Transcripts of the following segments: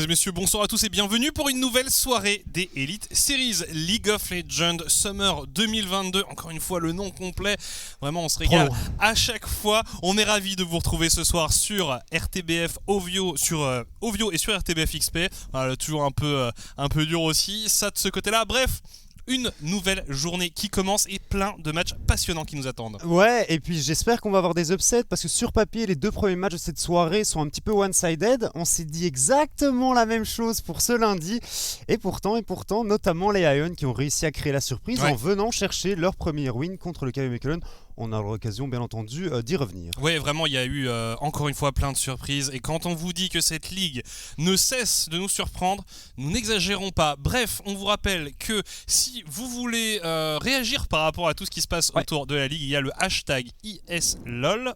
et messieurs, bonsoir à tous et bienvenue pour une nouvelle soirée des Elite Series League of Legends Summer 2022. Encore une fois, le nom complet. Vraiment, on se régale à chaque fois. On est ravis de vous retrouver ce soir sur RTBF Ovio, sur Ovio et sur RTBF XP. Voilà, toujours un peu dur aussi, ça de ce côté-là. Bref. Une nouvelle journée qui commence et plein de matchs passionnants qui nous attendent. Ouais, et puis j'espère qu'on va avoir des upsets parce que sur papier, les deux premiers matchs de cette soirée sont un petit peu one-sided. On s'est dit exactement la même chose pour ce lundi. Et pourtant, notamment les Ion qui ont réussi à créer la surprise en venant chercher leur premier win contre le KV Mechelen. On a l'occasion, bien entendu, d'y revenir. Oui, vraiment, il y a eu, encore une fois, plein de surprises. Et quand on vous dit que cette ligue ne cesse de nous surprendre, nous n'exagérons pas. Bref, on vous rappelle que si vous voulez réagir par rapport à tout ce qui se passe autour de la ligue, il y a le hashtag ESLOL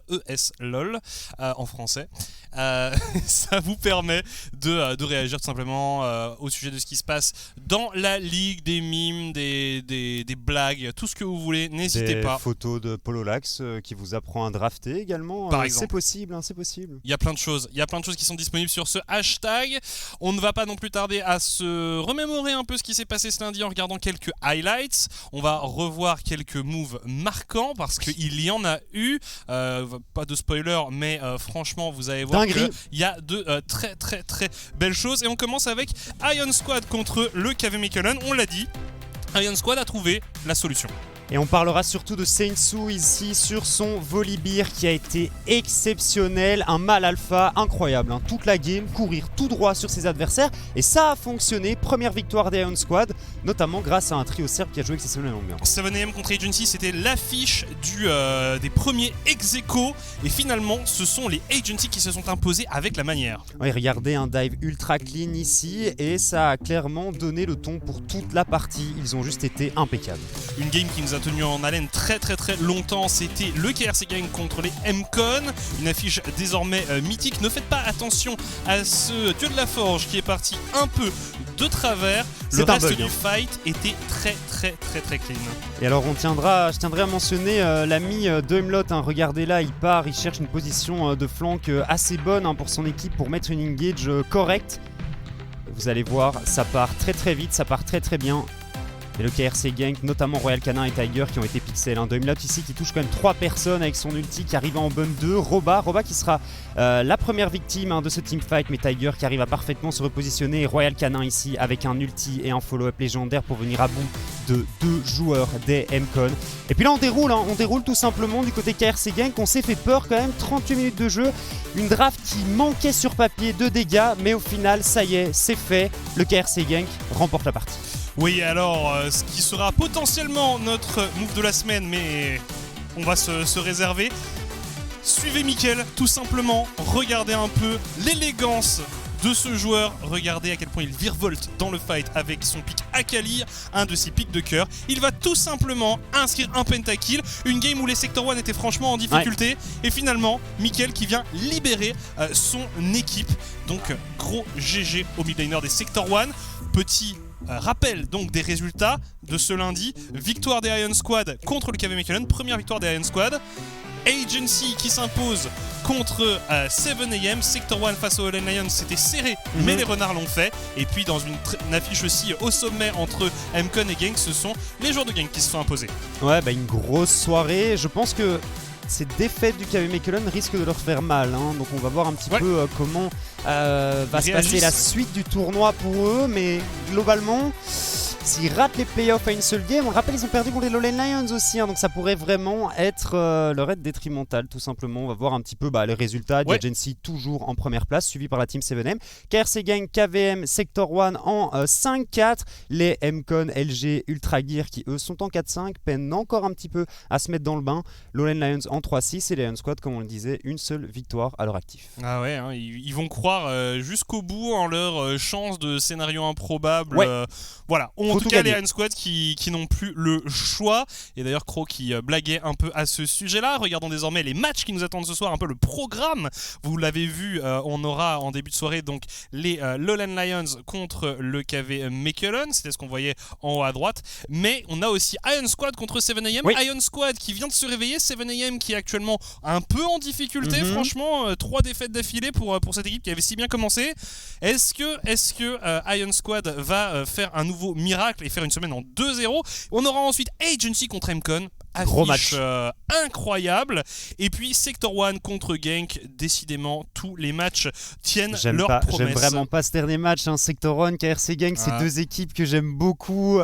en français. Ça vous permet de réagir tout simplement au sujet de ce qui se passe dans la ligue, des mimes, des blagues, tout ce que vous voulez, n'hésitez pas. Des photos de Pololax qui vous apprend à drafter également. Par exemple. C'est possible. Il y a plein de choses qui sont disponibles sur ce hashtag. On ne va pas non plus tarder à se remémorer un peu ce qui s'est passé ce lundi en regardant quelques highlights. On va revoir quelques moves marquants parce qu'il y en a eu. Pas de spoiler, mais franchement, vous allez voir qu'il y a de très très très belles choses. Et on commence avec Ion Squad contre le KV Mechelen. On l'a dit, Ion Squad a trouvé la solution. Et on parlera surtout de Seinsu ici sur son Volibear qui a été exceptionnel, un mal alpha incroyable, toute la game, courir tout droit sur ses adversaires et ça a fonctionné, première victoire des Ion Squad, notamment grâce à un trio serbe qui a joué exceptionnellement bien. 7am contre Agency, c'était l'affiche des premiers ex-aequo et finalement ce sont les Agency qui se sont imposés avec la manière. Oui, regardez un dive ultra clean ici et ça a clairement donné le ton pour toute la partie, ils ont juste été impeccables. Une game qui nous a tenu en haleine très longtemps, c'était le KRC Gang contre les MCon, une affiche désormais mythique. Ne faites pas attention à ce dieu de la forge qui est parti un peu de travers. Le reste du fight était très clean. Et alors je tiendrai à mentionner l'ami de Hemlot, regardez là, il part, il cherche une position de flank assez bonne pour son équipe pour mettre une engage correcte. Vous allez voir, ça part très vite, ça part très bien. Et le KRC Gang, notamment Royal Canin et Tiger qui ont été pixels. Doimlot ici qui touche quand même 3 personnes avec son ulti qui arrive en bonne 2. Roba qui sera la première victime de ce teamfight, mais Tiger qui arrive à parfaitement se repositionner. Et Royal Canin ici avec un ulti et un follow-up légendaire pour venir à bout de 2 joueurs des MCon. Et puis là on déroule tout simplement du côté KRC Gang. On s'est fait peur quand même, 38 minutes de jeu. Une draft qui manquait sur papier de dégâts, mais au final ça y est, c'est fait. Le KRC Gang remporte la partie. Oui, alors, ce qui sera potentiellement notre move de la semaine, mais on va se réserver. Suivez Mickaël, tout simplement. Regardez un peu l'élégance de ce joueur. Regardez à quel point il virevolte dans le fight avec son pic Akali, un de ses pics de cœur. Il va tout simplement inscrire un pentakill. Une game où les Sector 1 étaient franchement en difficulté. Et finalement, Mickaël qui vient libérer son équipe. Donc, gros GG au mid laner des Sector 1. Petit rappel donc des résultats de ce lundi. Victoire des Ion Squad contre le KV Mechelen, première victoire des Ion Squad. Agency qui s'impose contre 7am. Sector 1 face aux Holland Lions, c'était serré, mais les renards l'ont fait. Et puis dans une affiche aussi au sommet entre MCon et Gang, ce sont les joueurs de Gang qui se sont imposés. Ouais, une grosse soirée. Je pense que ces défaites du KV Mechelen risquent de leur faire mal. Donc on va voir un petit peu comment va se passer la suite du tournoi pour eux. Mais globalement, s'ils ratent les playoffs à une seule game, on le rappelle, ils ont perdu contre les Lowland Lions aussi. Donc ça pourrait vraiment être leur aide détrimentale tout simplement. On va voir un petit peu les résultats. Agency toujours en première place, suivi par la team 7M. KRC Gang, KVM, Sector 1 en 5-4. Les MCon, LG, Ultra Gear qui eux sont en 4-5, peinent encore un petit peu à se mettre dans le bain. Lowland Lions en 3-6 et les Ion Squad, comme on le disait, une seule victoire à leur actif. Ah ouais, ils vont croire jusqu'au bout en leur chance de scénario improbable. Voilà, on tout cas, les gagner. Iron Squad qui n'ont plus le choix. Et d'ailleurs, Crow qui blaguait un peu à ce sujet-là. Regardons désormais les matchs qui nous attendent ce soir, un peu le programme. Vous l'avez vu, on aura en début de soirée donc les Lowland Lions contre le KV Mechelen. C'était ce qu'on voyait en haut à droite. Mais on a aussi Iron Squad contre 7am. Oui. Iron Squad qui vient de se réveiller. 7am qui est actuellement un peu en difficulté. Franchement, 3 défaites d'affilée pour cette équipe qui avait si bien commencé. Est-ce que Iron Squad va faire un nouveau miracle et faire une semaine en 2-0? On aura ensuite Agency contre MCon. Gros Affiche match. incroyable. Et puis Sector 1 contre Genk. Décidément, tous les matchs tiennent leurs J'aime promesses. vraiment pas ce dernier match, hein. Sector 1, KRC Gang, c'est Ah. deux équipes que j'aime beaucoup.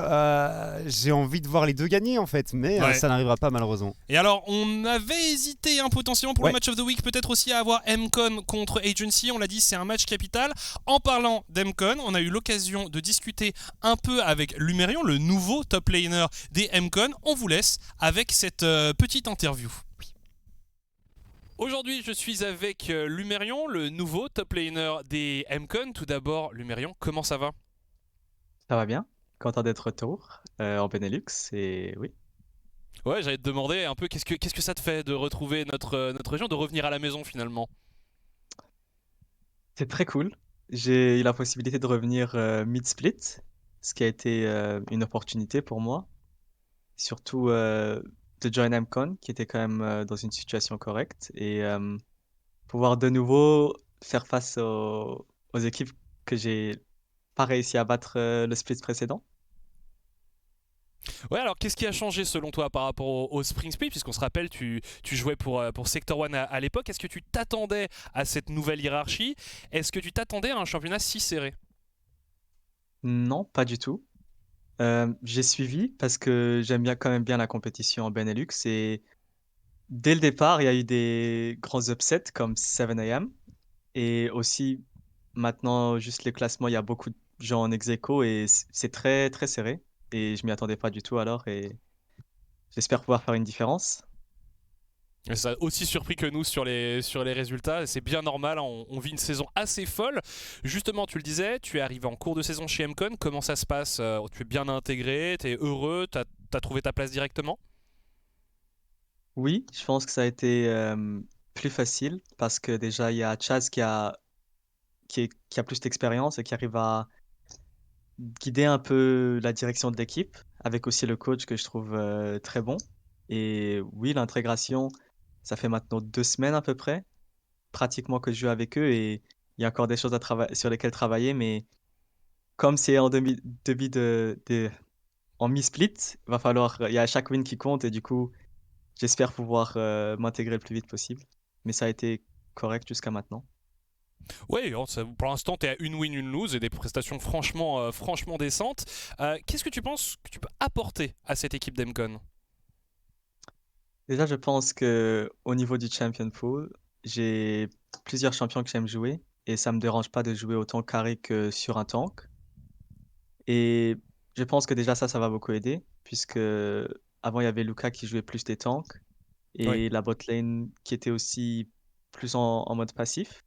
J'ai envie de voir les deux gagner en fait, mais Ouais. ça n'arrivera pas malheureusement. Et alors, on avait hésité potentiellement pour Ouais. le match of the week, peut-être aussi à avoir MCon contre Agency. On l'a dit, c'est un match capital. En parlant d'MCon, on a eu l'occasion de discuter un peu avec Lumerion, le nouveau top laner des MCon. On vous laisse avec cette petite interview. Aujourd'hui, je suis avec Lumerion, le nouveau top laner des MCon. Tout d'abord, Lumerion, comment ça va? Ça va bien, content d'être retour en Benelux et oui. Ouais, j'allais te demander un peu qu'est-ce que ça te fait de retrouver notre région, de revenir à la maison finalement? C'est très cool. J'ai eu la possibilité de revenir mid-split, ce qui a été une opportunité pour moi. Surtout de join Amcon, qui était quand même dans une situation correcte, et pouvoir de nouveau faire face aux équipes que j'ai pas réussi à battre le split précédent. Ouais, alors qu'est-ce qui a changé selon toi par rapport au Spring Split? Puisqu'on se rappelle, tu jouais pour Sector 1 à l'époque. Est-ce que tu t'attendais à cette nouvelle hiérarchie? Est-ce que tu t'attendais à un championnat si serré? Non, pas du tout. J'ai suivi parce que j'aime bien quand même bien la compétition en Benelux et dès le départ, il y a eu des grands upsets comme 7am et aussi maintenant juste les classements, il y a beaucoup de gens en ex-aequo et c'est très très serré et je m'y attendais pas du tout alors et j'espère pouvoir faire une différence. Et ça a aussi surpris que nous sur les résultats. C'est bien normal, hein, on vit une saison assez folle. Justement, tu le disais, tu es arrivé en cours de saison chez MCon. Comment ça se passe? Tu es bien intégré, tu es heureux, t'as trouvé ta place directement? Oui, je pense que ça a été plus facile parce que déjà il y a Chaz qui a plus d'expérience et qui arrive à guider un peu la direction de l'équipe, avec aussi le coach que je trouve très bon. Et oui, l'intégration, ça fait maintenant 2 semaines à peu près, pratiquement que je joue avec eux et il y a encore des choses sur lesquelles travailler, mais comme c'est en mi-split, il y a chaque win qui compte et du coup, j'espère pouvoir m'intégrer le plus vite possible. Mais ça a été correct jusqu'à maintenant. Oui, pour l'instant, tu es à une win, une lose et des prestations franchement décentes. Qu'est-ce que tu penses que tu peux apporter à cette équipe d'Emcon? Déjà, je pense que au niveau du Champion Pool, j'ai plusieurs champions que j'aime jouer et ça me dérange pas de jouer autant carry que sur un tank. Et je pense que déjà ça va beaucoup aider puisque avant il y avait Luca qui jouait plus des tanks Oui. et la bot lane qui était aussi plus en mode passif.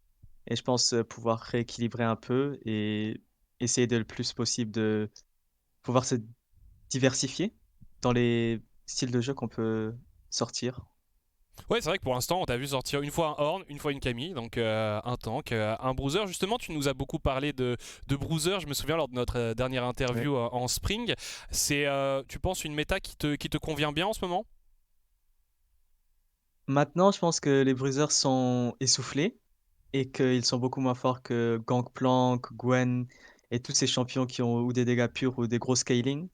Et je pense pouvoir rééquilibrer un peu et essayer de le plus possible de pouvoir se diversifier dans les styles de jeu qu'on peut sortir. Ouais, c'est vrai que pour l'instant, on t'a vu sortir une fois un Horn, une fois une Camille, donc un tank, un Bruiser. Justement, tu nous as beaucoup parlé de Bruiser, je me souviens lors de notre dernière interview en Spring. C'est, tu penses, une méta qui te convient bien en ce moment? Maintenant, je pense que les bruisers sont essoufflés et qu'ils sont beaucoup moins forts que Gangplank, Gwen et tous ces champions qui ont ou des dégâts purs ou des gros scaling.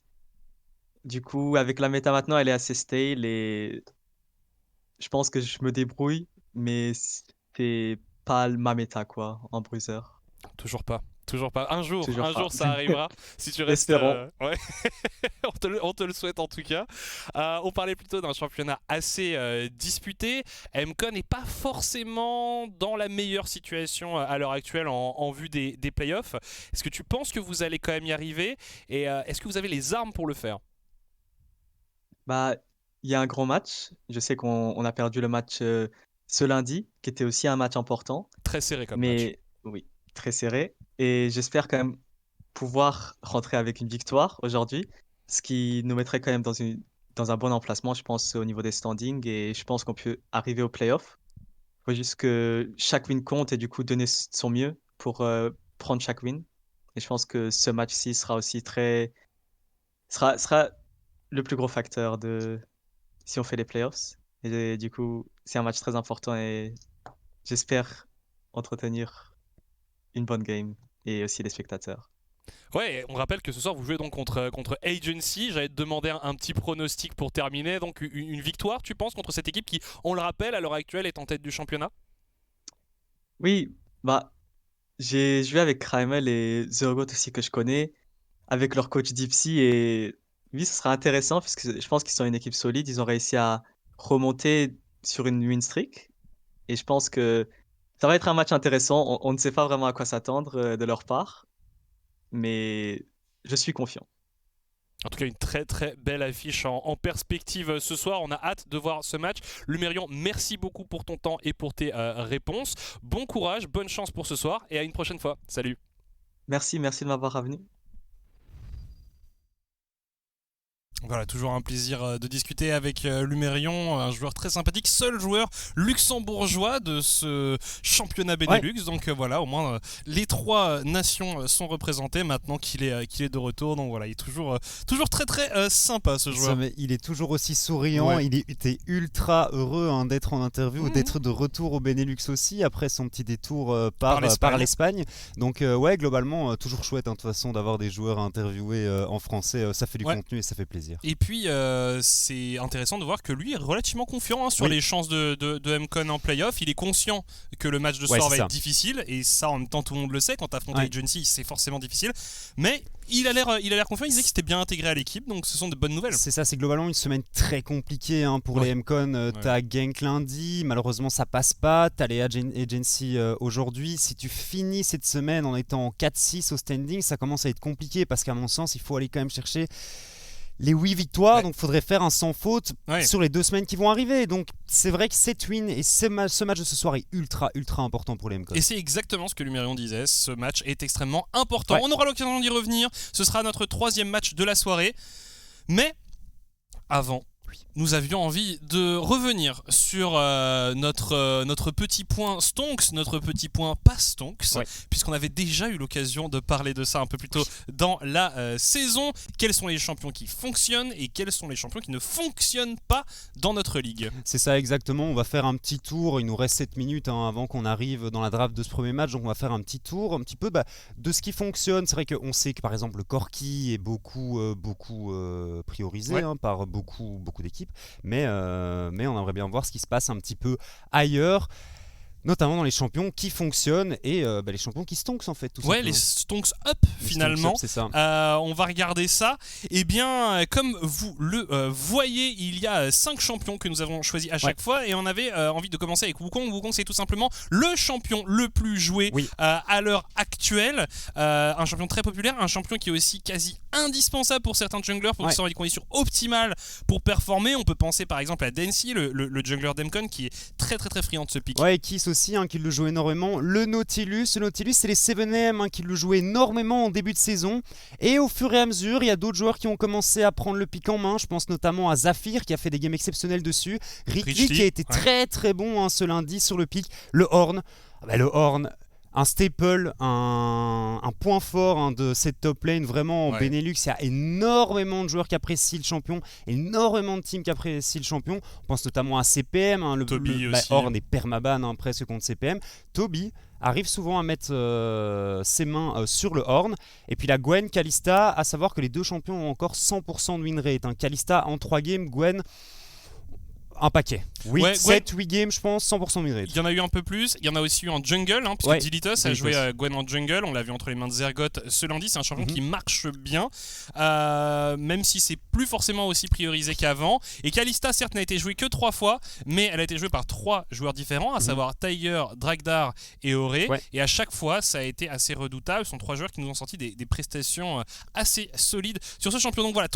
Du coup, avec la méta maintenant, elle est assez stale et je pense que je me débrouille, mais c'est pas ma méta quoi, en bruiser. Toujours pas. Toujours pas. Un Toujours pas. jour ça arrivera. Si tu restes. Espérons. Ouais. On te le souhaite en tout cas. On parlait plutôt d'un championnat assez disputé. MCon n'est pas forcément dans la meilleure situation à l'heure actuelle en vue des playoffs. Est-ce que tu penses que vous allez quand même y arriver? Et est-ce que vous avez les armes pour le faire? Bah, il y a un grand match. Je sais qu'on a perdu le match ce lundi, qui était aussi un match important, Très serré comme match. mais oui, très serré. Et j'espère quand même pouvoir rentrer avec une victoire aujourd'hui, ce qui nous mettrait quand même dans un bon emplacement, je pense, au niveau des standings et je pense qu'on peut arriver aux playoffs. Il faut juste que chaque win compte et du coup donner son mieux pour prendre chaque win. Et je pense que ce match-ci sera le plus gros facteur de si on fait les playoffs. Et du coup, c'est un match très important et j'espère entretenir une bonne game et aussi les spectateurs. Ouais, on rappelle que ce soir vous jouez donc contre Agency. J'allais te demander un petit pronostic pour terminer. Donc une victoire, tu penses, contre cette équipe qui, on le rappelle, à l'heure actuelle est en tête du championnat? Oui, bah, j'ai joué avec Kramel et The Goat aussi que je connais, avec leur coach Dipsy et oui, ce sera intéressant puisque je pense qu'ils sont une équipe solide. Ils ont réussi à remonter sur une win streak et je pense que ça va être un match intéressant. On ne sait pas vraiment à quoi s'attendre de leur part, mais je suis confiant. En tout cas, une très très belle affiche en perspective ce soir. On a hâte de voir ce match. Lumérion, merci beaucoup pour ton temps et pour tes réponses. Bon courage, bonne chance pour ce soir et à une prochaine fois. Salut. Merci de m'avoir revenu. Voilà, toujours un plaisir de discuter avec Lumérion, un joueur très sympathique, seul joueur luxembourgeois de ce championnat Benelux. Donc voilà, au moins les 3 nations sont représentées maintenant qu'il est de retour. Donc voilà, il est toujours très très sympa ce joueur. Mais il est toujours aussi souriant, Ouais. il était ultra heureux d'être en interview, d'être de retour au Benelux aussi, après son petit détour par l'Espagne. Donc ouais, globalement, toujours chouette de toute façon d'avoir des joueurs à interviewer en français, ça fait du contenu et ça fait plaisir. Et puis c'est intéressant de voir que lui est relativement confiant sur les chances de MCON en playoff. Il est conscient que le match de ce soir va être difficile, et ça en même temps tout le monde le sait, quand tu affrontes Agency c'est forcément difficile, mais il a l'air confiant. Il disait que c'était bien intégré à l'équipe, donc ce sont de bonnes nouvelles. C'est ça, c'est globalement une semaine très compliquée pour les MCON. T'as Genk lundi, malheureusement ça passe pas. T'as les Agency aujourd'hui. Si tu finis cette semaine en étant en 4-6 au standing, ça commence à être compliqué parce qu'à mon sens il faut aller quand même chercher les 8 victoires, donc il faudrait faire un sans faute sur les 2 semaines qui vont arriver. Donc c'est vrai que cette win et ce match de ce soir est ultra important pour les MCON. Et c'est exactement ce que Lumérion disait, ce match est extrêmement important. On aura l'occasion d'y revenir, ce sera notre 3e match de la soirée. Mais avant, nous avions envie de revenir sur notre petit point Stonks, notre petit point pas Stonks, puisqu'on avait déjà eu l'occasion de parler de ça un peu plus tôt dans la saison. Quels sont les champions qui fonctionnent et quels sont les champions qui ne fonctionnent pas dans notre ligue? C'est ça exactement, on va faire un petit tour, il nous reste 7 minutes avant qu'on arrive dans la draft de ce premier match, donc on va faire un petit tour, un petit peu de ce qui fonctionne. C'est vrai qu'on sait que par exemple le Corki est beaucoup priorisé par beaucoup d'équipes. Mais on aimerait bien voir ce qui se passe un petit peu ailleurs, notamment dans les champions qui fonctionnent et les champions qui stonks en fait. Tout simplement. Les stonks up finalement. Stonks up, c'est ça. On va regarder ça. Et bien, comme vous le voyez, il y a 5 champions que nous avons choisis à chaque fois, et on avait envie de commencer avec Wukong. Wukong, c'est tout simplement le champion le plus joué à l'heure actuelle. Un champion très populaire, un champion qui est aussi quasi indispensable pour certains junglers pour qu'ils soient dans des conditions optimales pour performer. On peut penser par exemple à Dancy, le jungler d'Emcon, qui est très friand de ce pick. Ouais, Kiss aussi qui le joue énormément. Le Nautilus, c'est les 7M qui le jouent énormément en début de saison. Et au fur et à mesure, il y a d'autres joueurs qui ont commencé à prendre le pick en main. Je pense notamment à Zafir qui a fait des games exceptionnels dessus. Ridley qui a été très bon ce lundi sur le pick. Le Horn. Le Horn. Un staple, un point fort de cette top lane, vraiment en Benelux. Il y a énormément de joueurs qui apprécient le champion, énormément de teams qui apprécient le champion. On pense notamment à CPM, Toby aussi. Horn est permaban presque contre CPM. Toby arrive souvent à mettre ses mains sur le Horn. Et puis la Gwen, Kalista, à savoir que les 2 champions ont encore 100% de win rate. Kalista en 3 games, Gwen un paquet. 7, 8 games, je pense, 100% de rate. Il y en a eu un peu plus. Il y en a aussi eu en jungle, puisque Dilitos a joué Gwen en jungle. On l'a vu entre les mains de Zergoth ce lundi. C'est un champion qui marche bien, même si c'est plus forcément aussi priorisé qu'avant. Et Kalista, certes, n'a été jouée que 3 fois, mais elle a été jouée par 3 joueurs différents, à savoir Tiger, Dragdar et Auré. Et à chaque fois, ça a été assez redoutable. Ce sont 3 joueurs qui nous ont sorti des prestations assez solides sur ce champion. Donc voilà,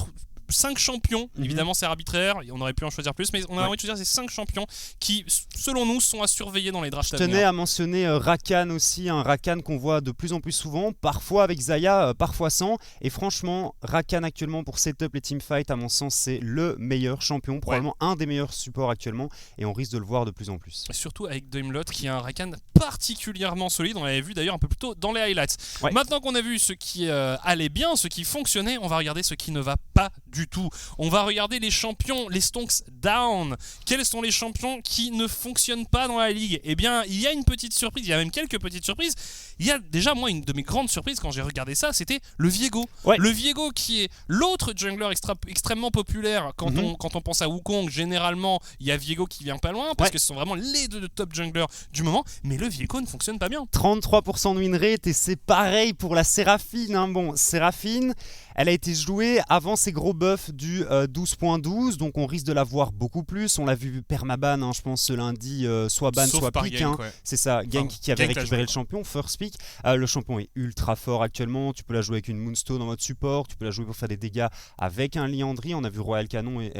5 champions, évidemment c'est arbitraire, on aurait pu en choisir plus, mais on a envie de choisir ces 5 champions qui, selon nous, sont à surveiller dans les drafts à venir. Je tenais à mentionner Rakan aussi, un Rakan qu'on voit de plus en plus souvent, parfois avec Xayah, parfois sans, et franchement, Rakan actuellement pour setup les teamfights, à mon sens, c'est le meilleur champion, probablement un des meilleurs supports actuellement, et on risque de le voir de plus en plus. Surtout avec Daimlot qui a un Rakan particulièrement solide, on l'avait vu d'ailleurs un peu plus tôt dans les highlights. Maintenant qu'on a vu ce qui allait bien, ce qui fonctionnait, on va regarder ce qui ne va pas du tout. On va regarder les champions, les Stonks down. Quels sont les champions qui ne fonctionnent pas dans la ligue ? Eh bien, il y a une petite surprise, il y a même quelques petites surprises. Il y a déjà, moi, une de mes grandes surprises quand j'ai regardé ça, c'était le Viego. Le Viego qui est l'autre jungler extrêmement populaire. Quand on pense à Wukong, généralement, il y a Viego qui vient pas loin parce que ce sont vraiment les deux top junglers du moment. Mais le Viego ne fonctionne pas bien. 33% de win rate et c'est pareil pour la Séraphine. Bon, Séraphine, elle a été jouée avant ces gros buffs du 12.12, donc on risque de la voir beaucoup plus. On l'a vu permaban, je pense, ce lundi, soit ban, soit pick. C'est ça, Genk qui avait récupéré le champion, first pick. Le champion est ultra fort actuellement. Tu peux la jouer avec une Moonstone en mode support, tu peux la jouer pour faire des dégâts avec un Liandry. On a vu Royal Canin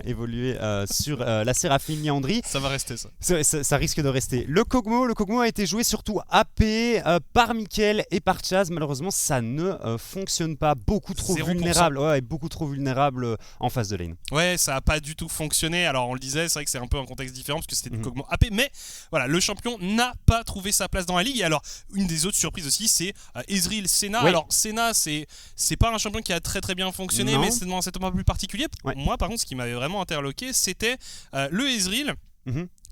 évoluer sur la Séraphine Liandry. Ça va rester ça. Ça risque de rester. Le Kog'Maw a été joué surtout AP par Mickaël et par Chaz. Malheureusement, ça ne fonctionne pas. Beaucoup trop vulnérable. Beaucoup trop vulnérable en phase de lane. Ouais, ça n'a pas du tout fonctionné. Alors on le disait, c'est vrai que c'est un peu un contexte différent parce que c'était du Kog'Maw AP, mais voilà, le champion n'a pas trouvé sa place dans la ligue. Et alors, une des autres surprises aussi, c'est Ezreal Senna. Alors Senna, c'est pas un champion qui a très très bien fonctionné, mais c'est dans un setup un peu plus particulier. Moi, par contre, ce qui m'avait vraiment interloqué, c'était le Ezreal.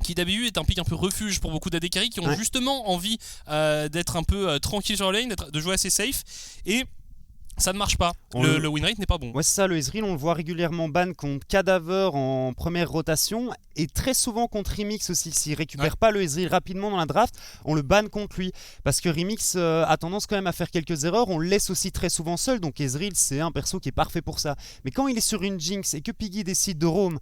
Qui d'habitude est un pick un peu refuge pour beaucoup d'AD carry qui ont justement envie d'être un peu tranquille sur la lane, de jouer assez safe, et ça ne marche pas. Le win rate n'est pas bon. Ouais, c'est ça, le Ezreal, on le voit régulièrement ban contre Cadaver en première rotation et très souvent contre Remix aussi. S'il récupère pas le Ezreal rapidement dans la draft, on le ban contre lui. Parce que Remix a tendance quand même à faire quelques erreurs, on le laisse aussi très souvent seul, donc Ezreal c'est un perso qui est parfait pour ça. Mais quand il est sur une Jinx et que Piggy décide de roam,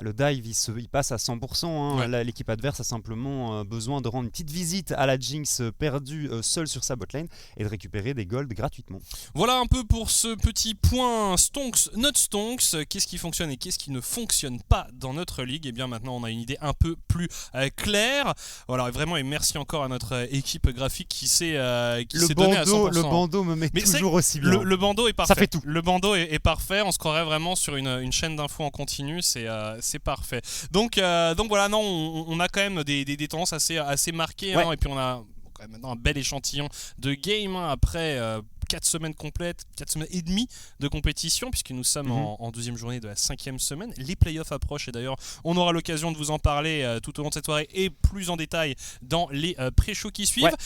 le dive il passe à 100%. Là, l'équipe adverse a simplement besoin de rendre une petite visite à la Jinx perdue seule sur sa botlane et de récupérer des golds gratuitement. Voilà un peu pour ce petit point Stonks, not Stonks. Qu'est-ce qui fonctionne et qu'est-ce qui ne fonctionne pas dans notre ligue ? Et bien maintenant on a une idée un peu plus claire. Voilà, vraiment, et merci encore à notre équipe graphique qui s'est donnée à 100%. Le bandeau me met toujours aussi bien. Le bandeau est parfait. Ça fait tout. Le bandeau est parfait. On se croirait vraiment sur une chaîne d'infos en continu. C'est parfait. Donc voilà, non, on a quand même des tendances assez marquées, et puis on a quand même maintenant un bel échantillon de game après 4 semaines complètes, 4 semaines et demie de compétition, puisque nous sommes en deuxième journée de la 5e semaine. Les playoffs approchent et d'ailleurs on aura l'occasion de vous en parler tout au long de cette soirée et plus en détail dans les pré-shows qui suivent.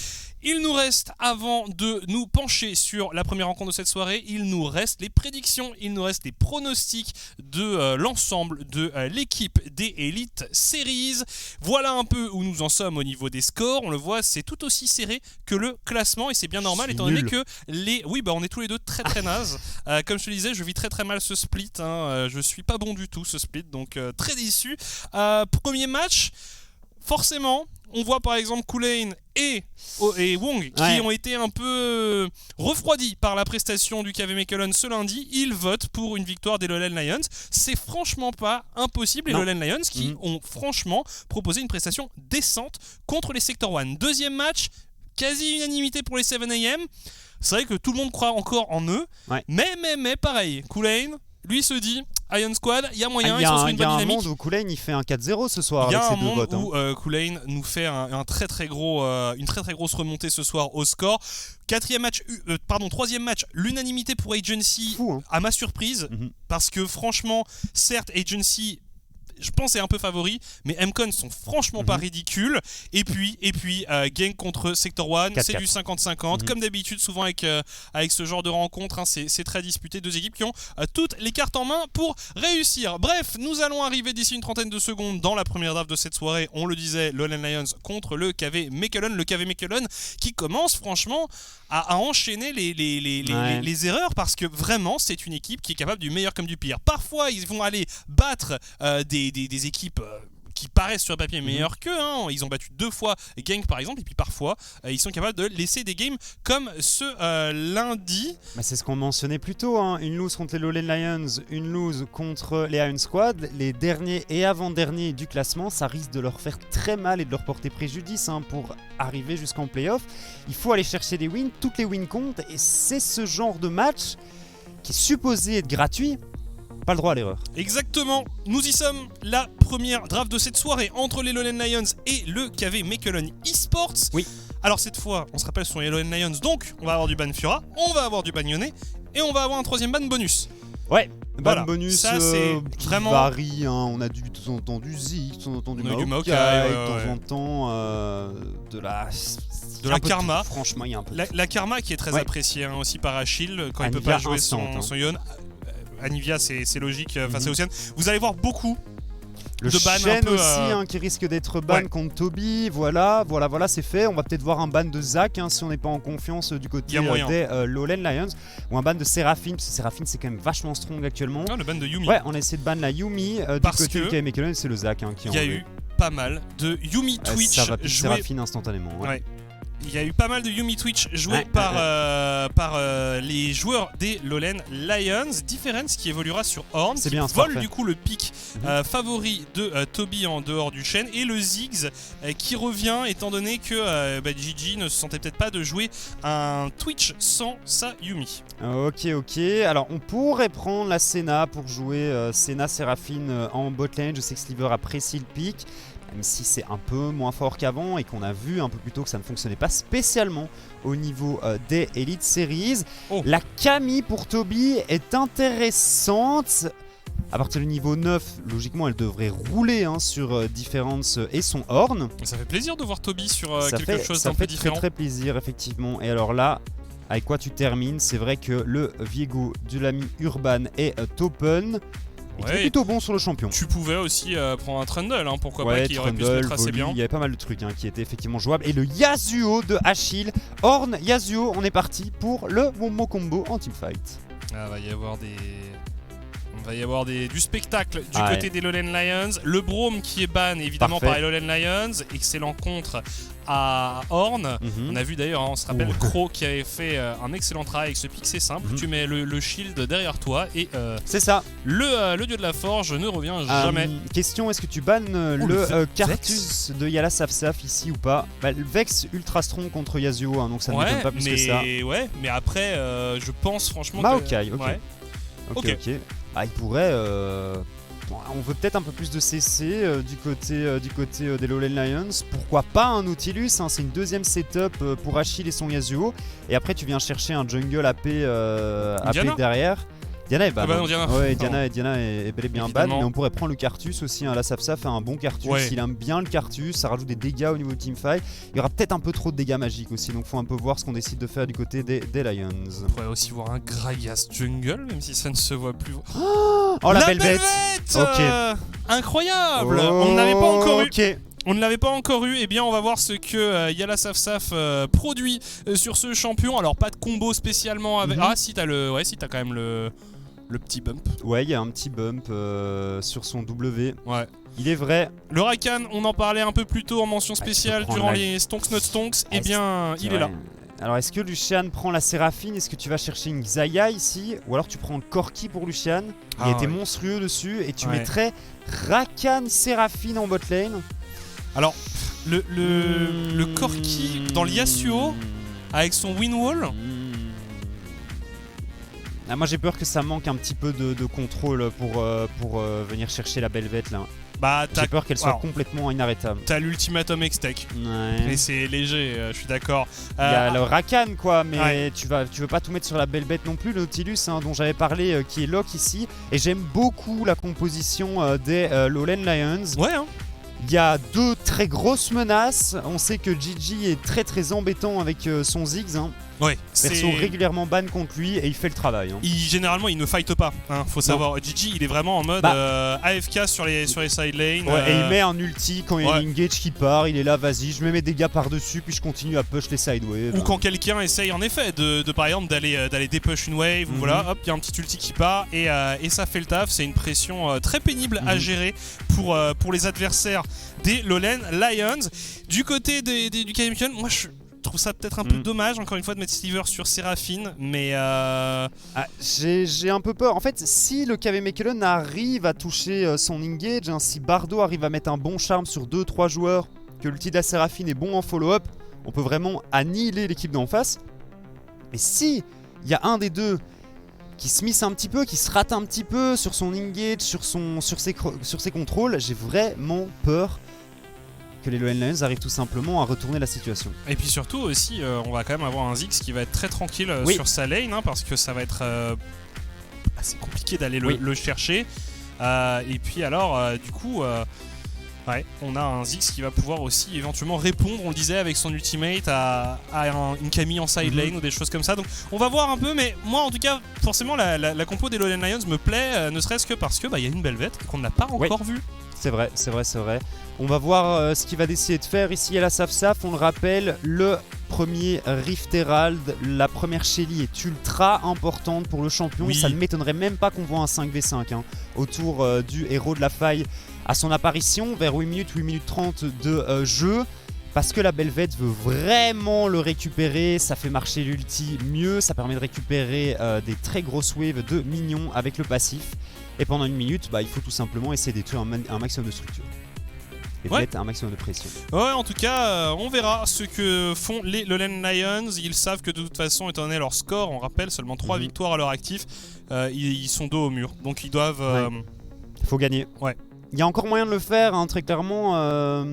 Il nous reste, avant de nous pencher sur la première rencontre de cette soirée, il nous reste les prédictions, il nous reste les pronostics de l'ensemble de l'équipe des Elite Series. Voilà un peu où nous en sommes au niveau des scores. On le voit, c'est tout aussi serré que le classement et c'est bien normal étant donné que on est tous les deux très très nazes. Comme je te disais, je vis très très mal ce split. Je suis pas bon du tout ce split, donc très déçu. Premier match, forcément, on voit par exemple Kulane et Wong qui ont été un peu refroidis par la prestation du KV Mechelen ce lundi. Ils votent pour une victoire des Lowland Lions. C'est franchement pas impossible. Les Lowland Lions qui ont franchement proposé une prestation décente contre les Sector 1. Deuxième match, quasi unanimité pour les 7am. C'est vrai que tout le monde croit encore en eux, mais pareil, Kulane, lui se dit Iron Squad, il y a moyen, ils sont sur une bonne dynamique. Il y a un monde où Kulane il fait un 4-0 ce soir. Il y a avec un monde où Kulane nous fait une très très grosse remontée ce soir au score. Troisième match, l'unanimité pour Agency, à ma surprise, parce que franchement, certes Agency, je pense est un peu favori, mais MCon sont franchement pas ridicules. Et puis Genk contre Sector 1, c'est du 50-50. Comme d'habitude, souvent avec ce genre de rencontre, c'est très disputé. Deux équipes qui ont toutes les cartes en main pour réussir. Bref, nous allons arriver d'ici une trentaine de secondes dans la première draft de cette soirée. On le disait, Lowland Lions contre le KV Mechelen. Le KV Mechelen qui commence franchement à enchaîner les erreurs, parce que vraiment c'est une équipe qui est capable du meilleur comme du pire. Parfois ils vont aller battre des équipes qui paraissent sur le papier meilleurs qu'eux. Hein. Ils ont battu 2 fois Genk par exemple, et puis parfois ils sont capables de laisser des games comme ce lundi. Bah, c'est ce qu'on mentionnait plus tôt, hein. Une lose contre les Lowland Lions, une lose contre les Iron Squad, les derniers et avant-derniers du classement, ça risque de leur faire très mal et de leur porter préjudice hein, pour arriver jusqu'en playoff. Il faut aller chercher des wins, toutes les wins comptent, et c'est ce genre de match qui est supposé être gratuit. Pas le droit à l'erreur. Exactement, nous y sommes, la première draft de cette soirée entre les Lowland Lions et le KV Mechelen Esports. Oui. Alors cette fois, on se rappelle, ce sont les Lowland Lions, donc on va avoir du ban Fura, on va avoir du ban Lyonnais, et on va avoir un 3e ban bonus. Ouais, Voilà. ban bonus Ça, c'est qui vraiment- varie, hein. On a de temps en temps du Zik, de temps en temps du On a eu du Maokai, Maokai, de temps ouais. en temps de la... De la un peu Karma. tout, franchement, il y a un peu. La Karma qui est très Ouais. appréciée hein, aussi par Achille quand il peut Anivia pas jouer instant, hein. son Yon. Anivia c'est logique face à Océane. Vous allez voir beaucoup Le de ban un Shen peu, aussi hein, qui risque d'être ban ouais. contre Toby, voilà c'est fait. On va peut-être voir un ban de Zach hein, si on n'est pas en confiance du Y côté a moyen. des Lowland Lions, ou un ban de Seraphine, parce que Seraphine c'est quand même vachement strong actuellement. le ban de Yumi. Ouais, on a essayé de ban la Yumi, du Parce côté que du KV Mechelen, c'est le Zach hein, qui Il y a enlevé. eu pas mal de Yumi Twitch Ça va plus joué. Seraphine instantanément. Ouais. Ouais. Il y a eu pas mal de Yumi Twitch joués Ouais, par, les joueurs des Lowland Lions. Difference qui évoluera sur Horn, C'est qui bien, c'est vole parfait. du coup le pick favori de Toby en dehors du chêne, et le Ziggs qui revient étant donné que Gigi ne se sentait peut-être pas de jouer un Twitch sans sa Yumi. Ok. Alors on pourrait prendre la Senna pour jouer Senna Seraphine en botlane. Je sais que Sliver apprécie le pick, même si c'est un peu moins fort qu'avant et qu'on a vu un peu plus tôt que ça ne fonctionnait pas spécialement au niveau des Elite Series. Oh. La Camille pour Toby est intéressante. À partir du niveau 9, logiquement, elle devrait rouler hein, sur Difference et son Horn. Ça fait plaisir de voir Toby sur Ça quelque fait, chose ça d'un peu fait différent. très plaisir, effectivement. Et alors là, avec quoi tu termines? C'est vrai que le Viego de l'ami Urban est Topen. Et qui est Ouais. plutôt bon sur le champion. Tu pouvais aussi prendre un Trundle, hein, pourquoi pas, Ouais, qui aurait pu se Trundle, mettre assez Volley, bien. il y avait pas mal de trucs hein, qui étaient effectivement jouables. Et le Yasuo de Achille. Horn, Yasuo, on est parti pour le Momo Combo en teamfight. Ah, va y avoir des... On va y avoir du spectacle du Ah, côté ouais. des Lowland Lions. Le Brome qui est ban évidemment Parfait. par les Lowland Lions. Excellent contre à Horn. Mhm. On a vu d'ailleurs, hein, on se rappelle, Ouh. Crow qui avait fait un excellent travail avec ce pick. C'est simple, Mhm. tu mets le shield derrière toi et C'est ça. le dieu de la forge ne revient jamais. Question, est-ce que tu bannes le le Cartus de Yala Safsaf ici ou pas? Bah, le Vex ultra strong contre Yasuo, hein, donc ça ne m'étonne pas plus que ça. mais après, je pense franchement Maokai, que... ok. Ouais. Ok. Ah, il pourrait. Bon, on veut peut-être un peu plus de CC du côté des Lowland Lions. Pourquoi pas un Nautilus hein, c'est une deuxième setup pour Achille et son Yasuo. Et après, tu viens chercher un jungle AP Diana derrière. Diana est ban. Ah bah hein. non, Diana. Ouais, Non. Diana est bel et bien ban. Évidemment. Mais on pourrait prendre le Cartus aussi. Hein. La Safsaf fait un bon Cartus. Ouais. Il aime bien le Cartus. Ça rajoute des dégâts au niveau de teamfight. Il y aura peut-être un peu trop de dégâts magiques aussi. Donc, faut un peu voir ce qu'on décide de faire du côté des Lions. On pourrait aussi voir un Gragas jungle, même si ça ne se voit plus. Oh, la belle bête! Ok. Incroyable. On ne l'avait pas encore eu. Ok. On ne l'avait pas encore eu. Eh bien, on va voir ce que Yala Safsaf produit sur ce champion. Alors, pas de combo spécialement avec. Mhm. Ah, si t'as t'as quand même le petit bump. Ouais, il y a un petit bump sur son W. Ouais. Il est vrai. Le Rakan, on en parlait un peu plus tôt en mention spéciale prendre durant la- les Stonks Not Stonks. Eh Ah, bien, il est là. Ouais. Alors, est-ce que Lucian prend la Séraphine? Est-ce que tu vas chercher une Xayah ici? Ou alors tu prends le Corki pour Lucian? Il Ah, était ouais. monstrueux dessus. Et tu Ouais. mettrais Rakan Séraphine en botlane? Alors, le Corki dans le Yasuo avec son Winwall. Ah, moi j'ai peur que ça manque un petit peu de contrôle pour venir chercher la Belvette là. Bah, J'ai peur qu'elle soit alors, complètement inarrêtable. t'as l'ultimatum X-Tech. Ouais. Mais c'est léger, je suis d'accord. Il y a le Rakan quoi, mais ouais. tu veux pas tout mettre sur la belle bête non plus, le Nautilus hein, dont j'avais parlé qui est lock ici. Et j'aime beaucoup la composition des Lowland Lions. Ouais, hein. Il y a deux très grosses menaces. On sait que Gigi est très très embêtant avec son Ziggs. Hein. Ouais, Perso régulièrement ban contre lui et il fait le travail. Hein. Généralement, il ne fight pas. Hein, faut savoir. Gigi, il est vraiment en mode AFK sur les side lanes. Ouais, et il met un ulti quand il y a une engage qui part. Il est là, vas-y, je mets mes dégâts par-dessus, puis je continue à push les sideways. Ou quand quelqu'un essaye en effet de par exemple d'aller dépush une wave, ou voilà, hop, il y a un petit ulti qui part et ça fait le taf. C'est une pression très pénible à gérer pour les adversaires des Lowland Lions. Du côté du KMQN, moi je trouve ça peut-être un peu dommage encore une fois de mettre Sliver sur Seraphine, mais j'ai un peu peur. En fait, si le KV Mechelen arrive à toucher son engage, hein, si Bardo arrive à mettre un bon charme sur 2-3 joueurs, que l'ulti de la Seraphine est bon en follow-up, on peut vraiment annihiler l'équipe d'en face. Mais si il y a un des deux qui se miss un petit peu, qui se rate un petit peu sur son engage, sur ses contrôles, j'ai vraiment peur que les Lowland Lions arrivent tout simplement à retourner la situation. Et puis surtout aussi, on va quand même avoir un Ziggs qui va être très tranquille sur sa lane, hein, parce que ça va être assez compliqué d'aller le chercher. Et puis alors, du coup, on a un Ziggs qui va pouvoir aussi éventuellement répondre, on le disait, avec son ultimate à une Camille en side lane ou des choses comme ça. Donc on va voir un peu, mais moi en tout cas, forcément la compo des Lowland Lions me plaît, ne serait-ce que parce que y a une Belvet qu'on n'a pas encore vue. C'est vrai. On va voir ce qu'il va décider de faire ici à la SAF-SAF. On le rappelle, le premier Rift Herald, la première Shelly est ultra importante pour le champion. Oui. Ça ne m'étonnerait même pas qu'on voit un 5v5 autour du héros de la faille à son apparition vers 8 minutes 30 de jeu. Parce que la Belvet veut vraiment le récupérer, ça fait marcher l'ulti mieux, ça permet de récupérer des très grosses waves de minions avec le passif. Et pendant 1 minute, il faut tout simplement essayer de détruire un maximum de structures. Et de mettre un maximum de pression. Ouais, en tout cas, on verra ce que font les Lowland Lions. Ils savent que de toute façon, étant donné leur score, on rappelle seulement 3 victoires à leur actif, ils sont dos au mur. Donc ils doivent... Il faut gagner. Ouais. Il y a encore moyen de le faire, hein, très clairement.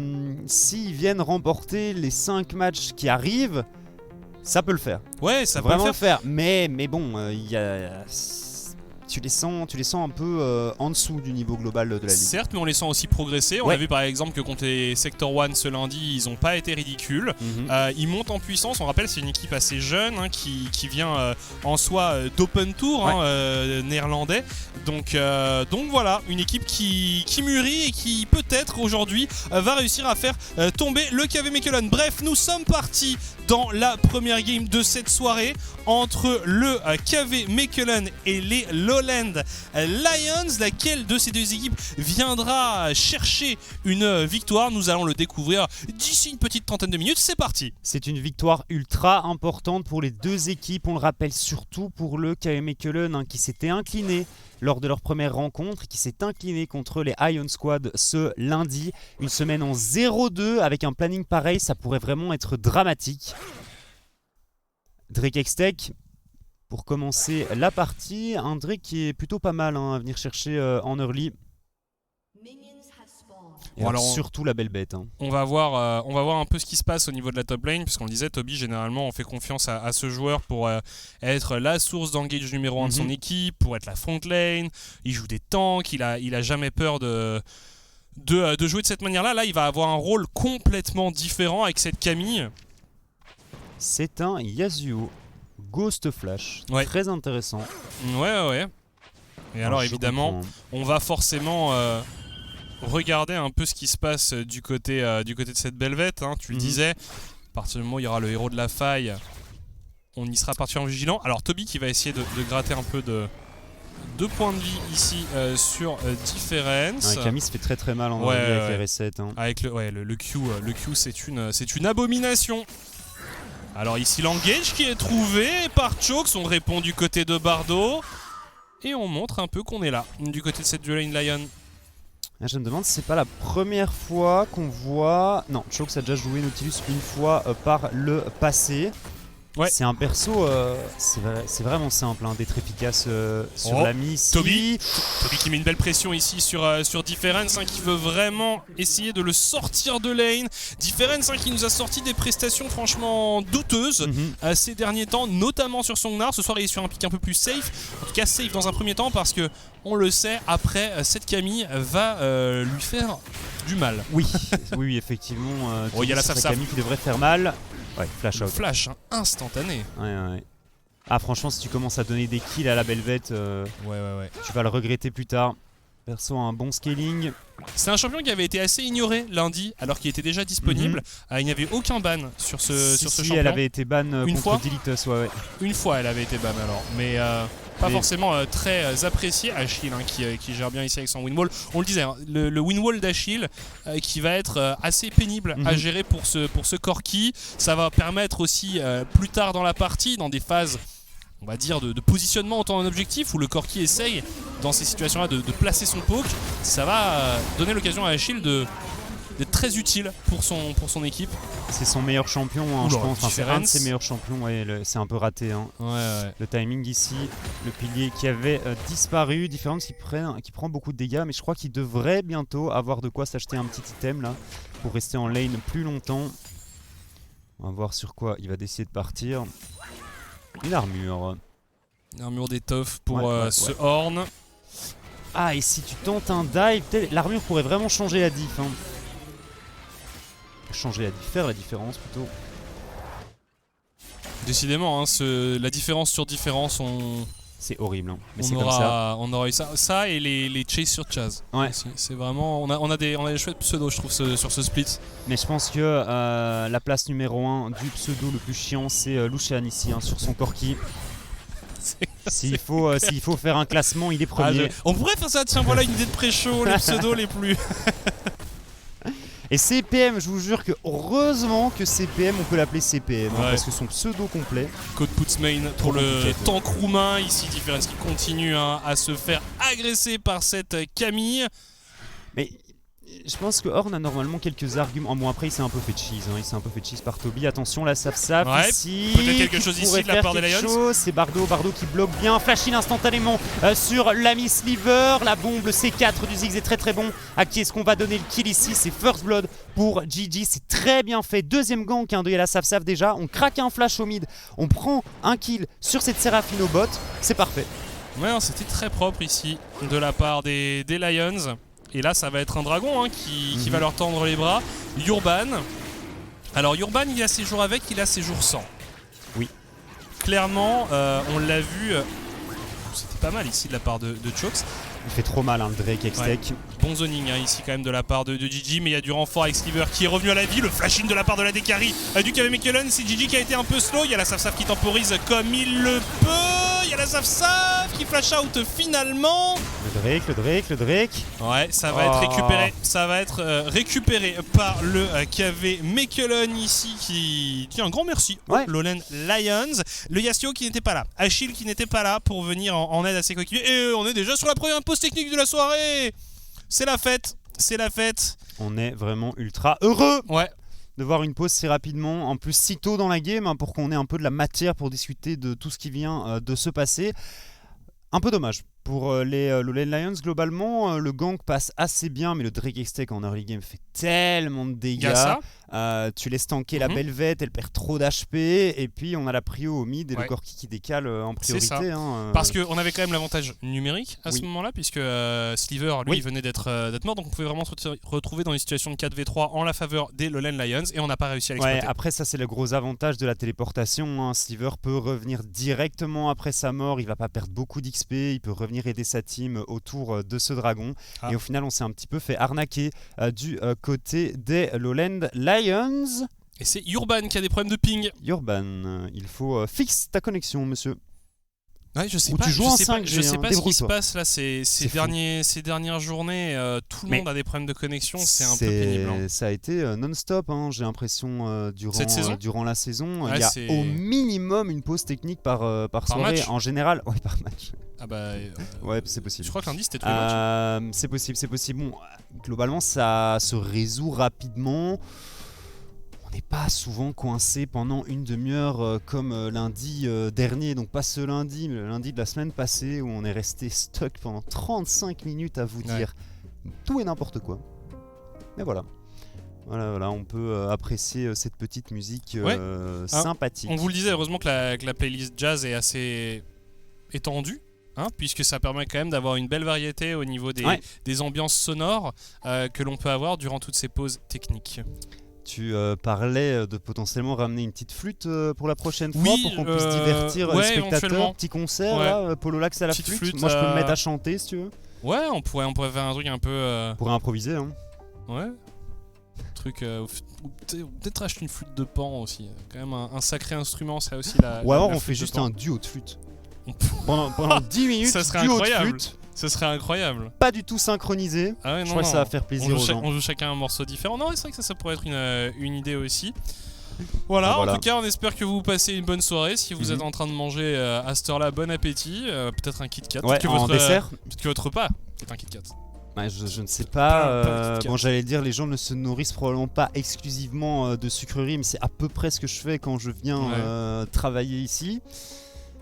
S'ils viennent remporter les 5 matchs qui arrivent, ça peut le faire. Ouais, ça peut vraiment le faire. Mais bon, il y a... Tu les sens un peu en dessous du niveau global de la ligue. Certes, mais on les sent aussi progresser. On a vu par exemple que contre les Sector 1 ce lundi, ils n'ont pas été ridicules. Ils montent en puissance. On rappelle, c'est une équipe assez jeune qui vient en soi d'Open Tour néerlandais. Donc voilà, une équipe qui mûrit et qui peut-être aujourd'hui va réussir à faire tomber le KV Mechelen. Bref, nous sommes partis dans la première game de cette soirée entre le KV Mechelen et les Lowland Lions. Laquelle de ces deux équipes viendra chercher une victoire? Nous allons le découvrir d'ici une petite trentaine de minutes. C'est parti. C'est une victoire ultra importante pour les deux équipes. On le rappelle surtout pour le KV Mechelen qui s'était incliné lors de leur première rencontre et qui s'est incliné contre les Ion Squad ce lundi. Une semaine en 0-2 avec un planning pareil, ça pourrait vraiment être dramatique. Drake X-Tech pour commencer la partie. Un Drake qui est plutôt pas mal à venir chercher en early. Et alors, surtout la belle bête. On va voir un peu ce qui se passe au niveau de la top lane, puisqu'on le disait, Toby, généralement on fait confiance à ce joueur pour être la source d'engage numéro 1 de son équipe, pour être la front lane. Il joue des tanks, il a jamais peur de jouer de cette manière-là. Là, il va avoir un rôle complètement différent avec cette Camille. C'est un Yasuo Ghost Flash, très intéressant. Ouais. Et alors évidemment, on va forcément regarder un peu ce qui se passe du côté de cette Belvet. Tu le disais, à partir du moment où il y aura le héros de la faille, on y sera particulièrement vigilant. Alors Toby qui va essayer de gratter un peu de points de vie ici sur Difference. Camille se fait très mal en avec les resets. Avec le Q, c'est une abomination. Alors ici l'engage qui est trouvé par Chokes, on répond du côté de Bardo. Et on montre un peu qu'on est là, du côté de cette Lowland Lion. Je me demande si c'est pas la première fois qu'on voit... Non, Chokes a déjà joué Nautilus une fois par le passé. Ouais. C'est un perso, c'est vraiment simple d'être efficace sur la miss. Toby qui met une belle pression ici sur Difference, qui veut vraiment essayer de le sortir de lane. Difference qui nous a sorti des prestations franchement douteuses ces derniers temps, notamment sur son Gnar. Ce soir il est sur un pick un peu plus safe, en tout cas safe dans un premier temps parce que on le sait, après cette Camille va lui faire du mal. Oui, effectivement. Il y a la Camille qui devrait faire mal. Ouais, flash out. Flash hein, instantané. Ouais. Ah, franchement, si tu commences à donner des kills à la Belvette, Ouais. tu vas le regretter plus tard. Perso, un bon scaling. C'est un champion qui avait été assez ignoré lundi, alors qu'il était déjà disponible. Il n'y avait aucun ban sur ce champion. Elle avait été ban Une fois contre Dilitus, ouais. Une fois, elle avait été ban alors, mais pas forcément très apprécié. Achille qui gère bien ici avec son win wall. On le disait, hein, le win wall d'Achille qui va être assez pénible à gérer pour ce Corki. Ça va permettre aussi plus tard dans la partie, dans des phases on va dire de positionnement en temps d'un objectif où le Corki essaye dans ces situations-là de placer son poke, ça va donner l'occasion à Achille d'être très utile pour son équipe. C'est son meilleur champion, hein, je pense. Enfin, c'est un de ses meilleurs champions. Ouais, c'est un peu raté. Hein. Ouais. Le timing ici, le pilier qui avait disparu. Difference qui prend beaucoup de dégâts, mais je crois qu'il devrait bientôt avoir de quoi s'acheter un petit item là pour rester en lane plus longtemps. On va voir sur quoi il va décider de partir. Une armure. Une armure d'étoffe pour ce Horn. Ah, et si tu tentes un dive, peut-être l'armure pourrait vraiment changer la diff. Hein. Faire la différence plutôt. Décidément, hein, la différence sur différence, c'est horrible. Hein. Mais c'est comme ça. On aura eu ça et les chase sur Chaz. Ouais. C'est vraiment. On a des chouettes pseudos, je trouve, sur ce split. Mais je pense que la place numéro 1 du pseudo le plus chiant, c'est Lucian ici, hein, sur son Corki. S'il faut faire un classement, il est premier. On pourrait faire ça, tiens, voilà une idée de pré-show, les pseudos les plus. Et CPM, je vous jure que heureusement que CPM, on peut l'appeler CPM, hein, Ouais. parce que son pseudo complet. Code puts main pour le tank roumain. Ici, Difference qui continue à se faire agresser par cette Camille. Mais je pense que Horn a normalement quelques arguments. Bon, après, il s'est un peu fait cheese. Hein. Il s'est un peu fait cheese par Toby. Attention, la Saf Ouais, ici. peut-être quelque chose ici de la part des Lions. C'est Bardo qui bloque bien. Flash in instantanément sur l'ami Sliver. La bombe, le C4 du Ziggs est très très bon. À qui est-ce qu'on va donner le kill ici? C'est First Blood pour Gigi. C'est très bien fait. Deuxième gank de la Saf déjà. On craque un flash au mid. On prend un kill sur cette Seraphino bot. C'est parfait. Ouais, c'était très propre ici de la part des Lions. Et là, ça va être un dragon hein, qui va leur tendre les bras. Urban. Alors, Urban, il a ses jours avec, il a ses jours sans. Oui. Clairement, on l'a vu. C'était pas mal ici de la part de Chokes. Il fait trop mal, hein, le Drake X-Tech. Ouais. Bon zoning hein, ici quand même de la part de Gigi, mais il y a du renfort avec Sliver qui est revenu à la vie. Le flash-in de la part de la Dekari du KV Mekelen. C'est Gigi qui a été un peu slow. Il y a la Saf qui temporise comme il le peut. Il y a la Saf qui flash out finalement. Le Drake. Ouais, ça va être récupéré. Ça va être récupéré par le KV Mekelen ici qui dit un grand merci aux Lowland Lions. Le Yasuo qui n'était pas là. Achille qui n'était pas là pour venir en aide à ses coéquipiers. Et on est déjà sur la première pause technique de la soirée. C'est la fête. On est vraiment ultra heureux de voir une pause si rapidement, en plus si tôt dans la game, hein, pour qu'on ait un peu de la matière pour discuter de tout ce qui vient de se passer. Un peu dommage pour les Lowland Lions. Globalement, le gank passe assez bien, mais le Drake X-Tech en early game fait tellement de dégâts. Tu laisses tanker la Belvette, elle perd trop d'HP, et puis on a la prio au mid et le Corki qui décale en priorité. Hein, parce qu'on avait quand même l'avantage numérique à ce moment-là, puisque Sliver, lui, venait d'être mort, donc on pouvait vraiment se retrouver dans une situation de 4v3 en la faveur des Lowland Lions, et on n'a pas réussi à l'exploiter. Ouais, après ça c'est le gros avantage de la téléportation. Hein. Sliver peut revenir directement après sa mort, il va pas perdre beaucoup d'XP, il peut revenir aider sa team autour de ce dragon. Et au final on s'est un petit peu fait arnaquer du côté des Lowland Lions. Et c'est Urban qui a des problèmes de ping. Urban, il faut fixer ta connexion, monsieur. Ouais, je sais Ou pas, tu joues en 5G, je sais pas ce qui se débrouille-toi. passe là ces dernières journées. Tout le monde a des problèmes de connexion, c'est un peu pénible. Hein. Ça a été non-stop, hein, j'ai l'impression, durant la saison. Ouais, il y a au minimum une pause technique par soirée. Match. En général, par match. Ah bah, ouais, c'est possible. Je crois que lundi c'était tous les matchs. C'est possible. Bon, globalement, ça se résout rapidement. On n'est pas souvent coincé pendant une demi-heure comme lundi dernier, donc pas ce lundi, mais le lundi de la semaine passée où on est resté stuck pendant 35 minutes à vous dire tout et n'importe quoi. Mais voilà, on peut apprécier cette petite musique sympathique. On vous le disait, heureusement que la playlist jazz est assez étendue. Hein, puisque ça permet quand même d'avoir une belle variété au niveau des ambiances sonores que l'on peut avoir durant toutes ces pauses techniques. Tu parlais de potentiellement ramener une petite flûte pour la prochaine fois Oui, pour qu'on puisse divertir les ouais, spectateurs. éventuellement. Petit concert, Ouais. là, Polo Lax à la Petite flûte. flûte, Moi, je peux me mettre à chanter si tu veux. Ouais, on pourrait faire un truc un peu. On pourrait improviser. Hein. Ouais. Un truc. Ou peut-être acheter une flûte de pan aussi. Quand même un sacré instrument, ça aussi la. Ou alors la on flûte fait de juste pan. un duo de flûte. On Pendant 10 minutes, Ça serait duo incroyable. de flûte, Ce serait incroyable. pas du tout synchronisé. Ah ouais, Je crois que ça va faire plaisir aux gens. On joue chacun un morceau différent. Non, c'est vrai que ça pourrait être une idée aussi. Voilà, Ah, voilà. En tout cas, on espère que vous passez une bonne soirée. Si vous êtes en train de manger à cette heure-là, bon appétit. Peut-être un Kit Kat. Ouais, que en votre, dessert. Peut-être que votre repas est un Kit Kat. Ouais, je ne sais Plein pas. de Kit Kat. Bon, j'allais dire, les gens ne se nourrissent probablement pas exclusivement de sucreries, mais c'est à peu près ce que je fais quand je viens travailler ici.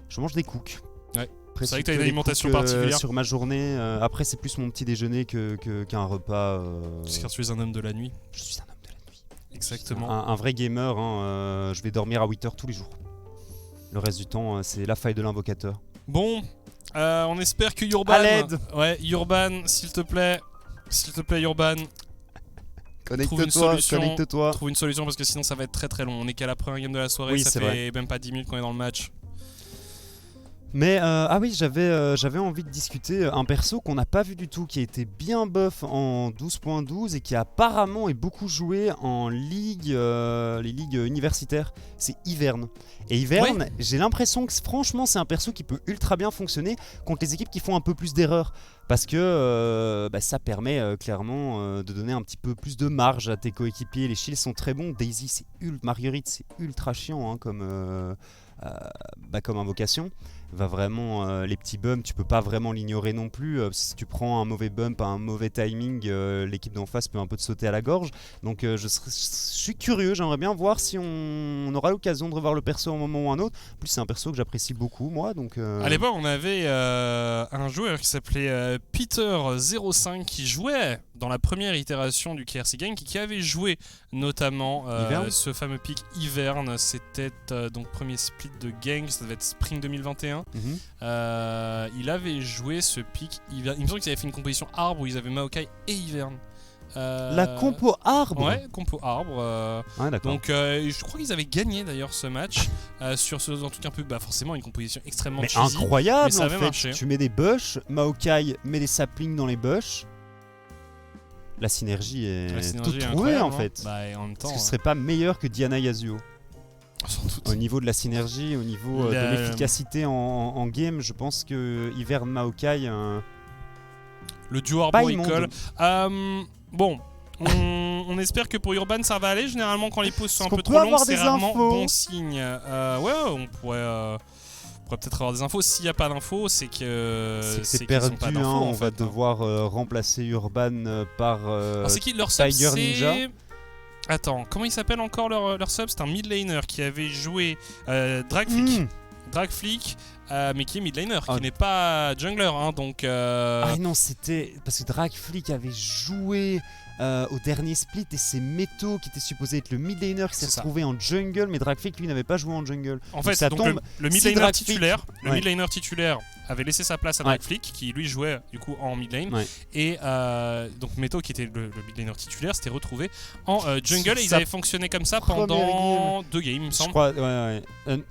Je mange des cooks. Ouais. Après, C'est vrai que t'as plutôt une des alimentation cooks, particulière. sur ma journée. Après, c'est plus mon petit déjeuner qu'un repas. Car tu es un homme de la nuit. Je suis un homme de la nuit. Exactement. Un vrai gamer. Hein, je vais dormir à 8h tous les jours. Le reste du temps, c'est la faille de l'invocateur. Bon, on espère que Urban. À l'aide. Ouais, Urban, s'il te plaît. S'il te plaît, Urban. Connecte-toi, connecte-toi. Trouve une solution parce que sinon ça va être très très long. On est qu'à la première game de la soirée, Oui, ça c'est fait vrai. même pas 10 minutes qu'on est dans le match. Mais ah oui, j'avais envie de discuter un perso qu'on n'a pas vu du tout, qui a été bien buff en 12.12 et qui apparemment est beaucoup joué en ligue, les ligues universitaires. C'est Ivern. Et Ivern, j'ai l'impression que franchement c'est un perso qui peut ultra bien fonctionner contre les équipes qui font un peu plus d'erreurs. Parce que ça permet clairement de donner un petit peu plus de marge à tes coéquipiers. Les shields sont très bons. Daisy, c'est Marguerite, c'est ultra chiant hein, comme invocation. Va vraiment les petits bumps, tu peux pas vraiment l'ignorer non plus. Si tu prends un mauvais bump à un mauvais timing, l'équipe d'en face peut un peu te sauter à la gorge. Donc je suis curieux, j'aimerais bien voir si on aura l'occasion de revoir le perso à un moment ou un autre. En plus c'est un perso que j'apprécie beaucoup moi. Donc, À l'époque on avait un joueur qui s'appelait Peter05 qui jouait dans la première itération du KRC Gang, qui avait joué notamment ce fameux pick Ivern. C'était donc premier split de Gang, ça devait être Spring 2021. Il avait joué ce pick Ivern. Il me semble qu'ils avaient fait une composition arbre où ils avaient Maokai et Ivern. La compo arbre. Ouais, compo arbre. Ouais, d'accord. Donc je crois qu'ils avaient gagné d'ailleurs ce match sur ce truc un peu, forcément une composition extrêmement mais cheesy. incroyable mais ça en avait fait. marché. Tu mets des bush, Maokai met des saplings dans les bush. La synergie est toute trouvée en fait. Et en même temps, Est-ce que ce serait pas meilleur que Diana Yasuo sans doute. au niveau de la synergie, au niveau de l'efficacité en game? Je pense que Ivern Maokai. Le duo arbre Pas il immonde. colle. Bon. On espère que pour Urban ça va aller. Généralement quand les pauses sont un qu'on peu peut trop longues, avoir c'est des rarement infos bon signe. Ouais, on pourrait peut-être avoir des infos. S'il n'y a pas d'infos, c'est que c'est qu'ils perdu, ont pas d'infos, on en va fait, devoir remplacer Urban par Alors, c'est qui leur sub? Tiger C'est- Ninja. Attends, comment il s'appelle encore leur sub? C'est un mid laner qui avait joué Dragflick. Dragflick, mais qui est mid laner, Ah. qui n'est pas jungler, hein, donc. Ah non, c'était parce que Dragflick avait joué au dernier split et c'est Meto qui était supposé être le mid laner qui s'est C'est ça. retrouvé en jungle, mais Dragflick lui n'avait pas joué en jungle. En Donc fait, ça donc tombe. le mid si laner Dragflick- titulaire, Ouais. mid laner titulaire avait laissé sa place à Ouais. Dragflick, qui lui jouait du coup en mid lane, Ouais. et donc Meto qui était le mid laner titulaire s'était retrouvé en jungle Sur et ils sa avaient fonctionné comme ça première pendant 2 games, il me Je semble. crois,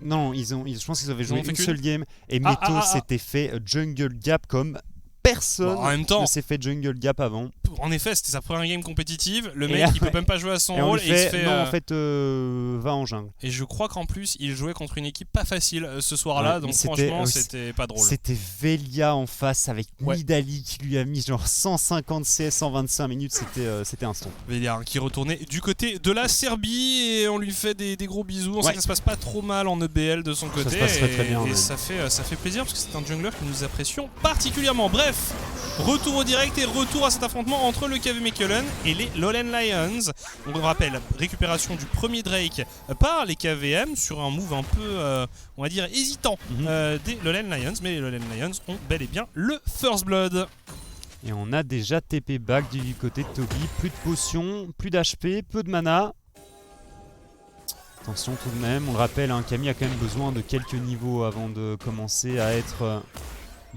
non, je pense qu'ils avaient joué ont fait une qu'une seule game et Meto ah. s'était fait jungle gap comme personne Bon, en même temps, ne s'est fait jungle gap avant. en effet, c'était sa première game compétitive. Le Et mec, il peut même pas jouer à son Et on rôle lui et il se fait, fait. non, en fait, va en jungle. Et je crois qu'en plus, il jouait contre une équipe pas facile ce soir-là, Ouais, donc mais c'était- franchement, oui, c'était pas drôle. C'était Velia en face avec Ouais. Nidali qui lui a mis genre 150 CS en 25 minutes, c'était un stomp. Véliard qui retournait du côté de la Serbie et on lui fait des gros bisous. On sait Ouais. que ça se passe pas trop mal en EBL de son Ça côté. se passe très bien, et même. ça fait plaisir parce que c'est un jungler que nous apprécions particulièrement. Bref, retour au direct et retour à cet affrontement entre le KV Mechelen et les Lowland Lions. On rappelle, récupération du premier Drake par les KVM sur un move un peu, on va dire, hésitant des Lowland Lions. Mais les Lowland Lions ont bel et bien le First Blood. Et on a déjà TP back du côté de Toby, plus de potions, plus d'HP, peu de mana. Attention tout de même, on le rappelle, hein, Camille a quand même besoin de quelques niveaux avant de commencer à être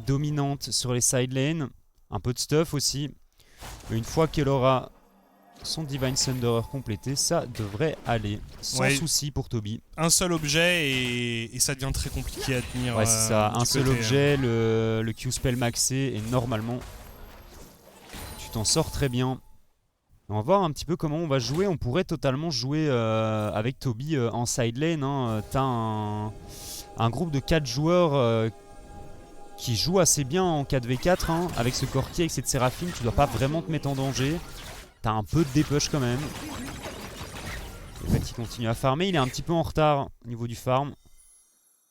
dominante sur les side lanes. Un peu de stuff aussi. Mais une fois qu'elle aura son Divine Thunderer complété, ça devrait aller sans souci pour Toby. Un seul objet et ça devient très compliqué à tenir. Ouais, c'est ça, un seul objet, le Q-Spell maxé et normalement tu t'en sors très bien. On va voir un petit peu comment on va jouer. On pourrait totalement jouer avec Toby en side lane. Hein. T'as un groupe de 4 joueurs qui jouent assez bien en 4v4. Hein. Avec ce Corki, avec cette Séraphine, tu dois pas vraiment te mettre en danger. T'as un peu de dépush quand même. En fait, il continue à farmer. Il est un petit peu en retard au niveau du farm.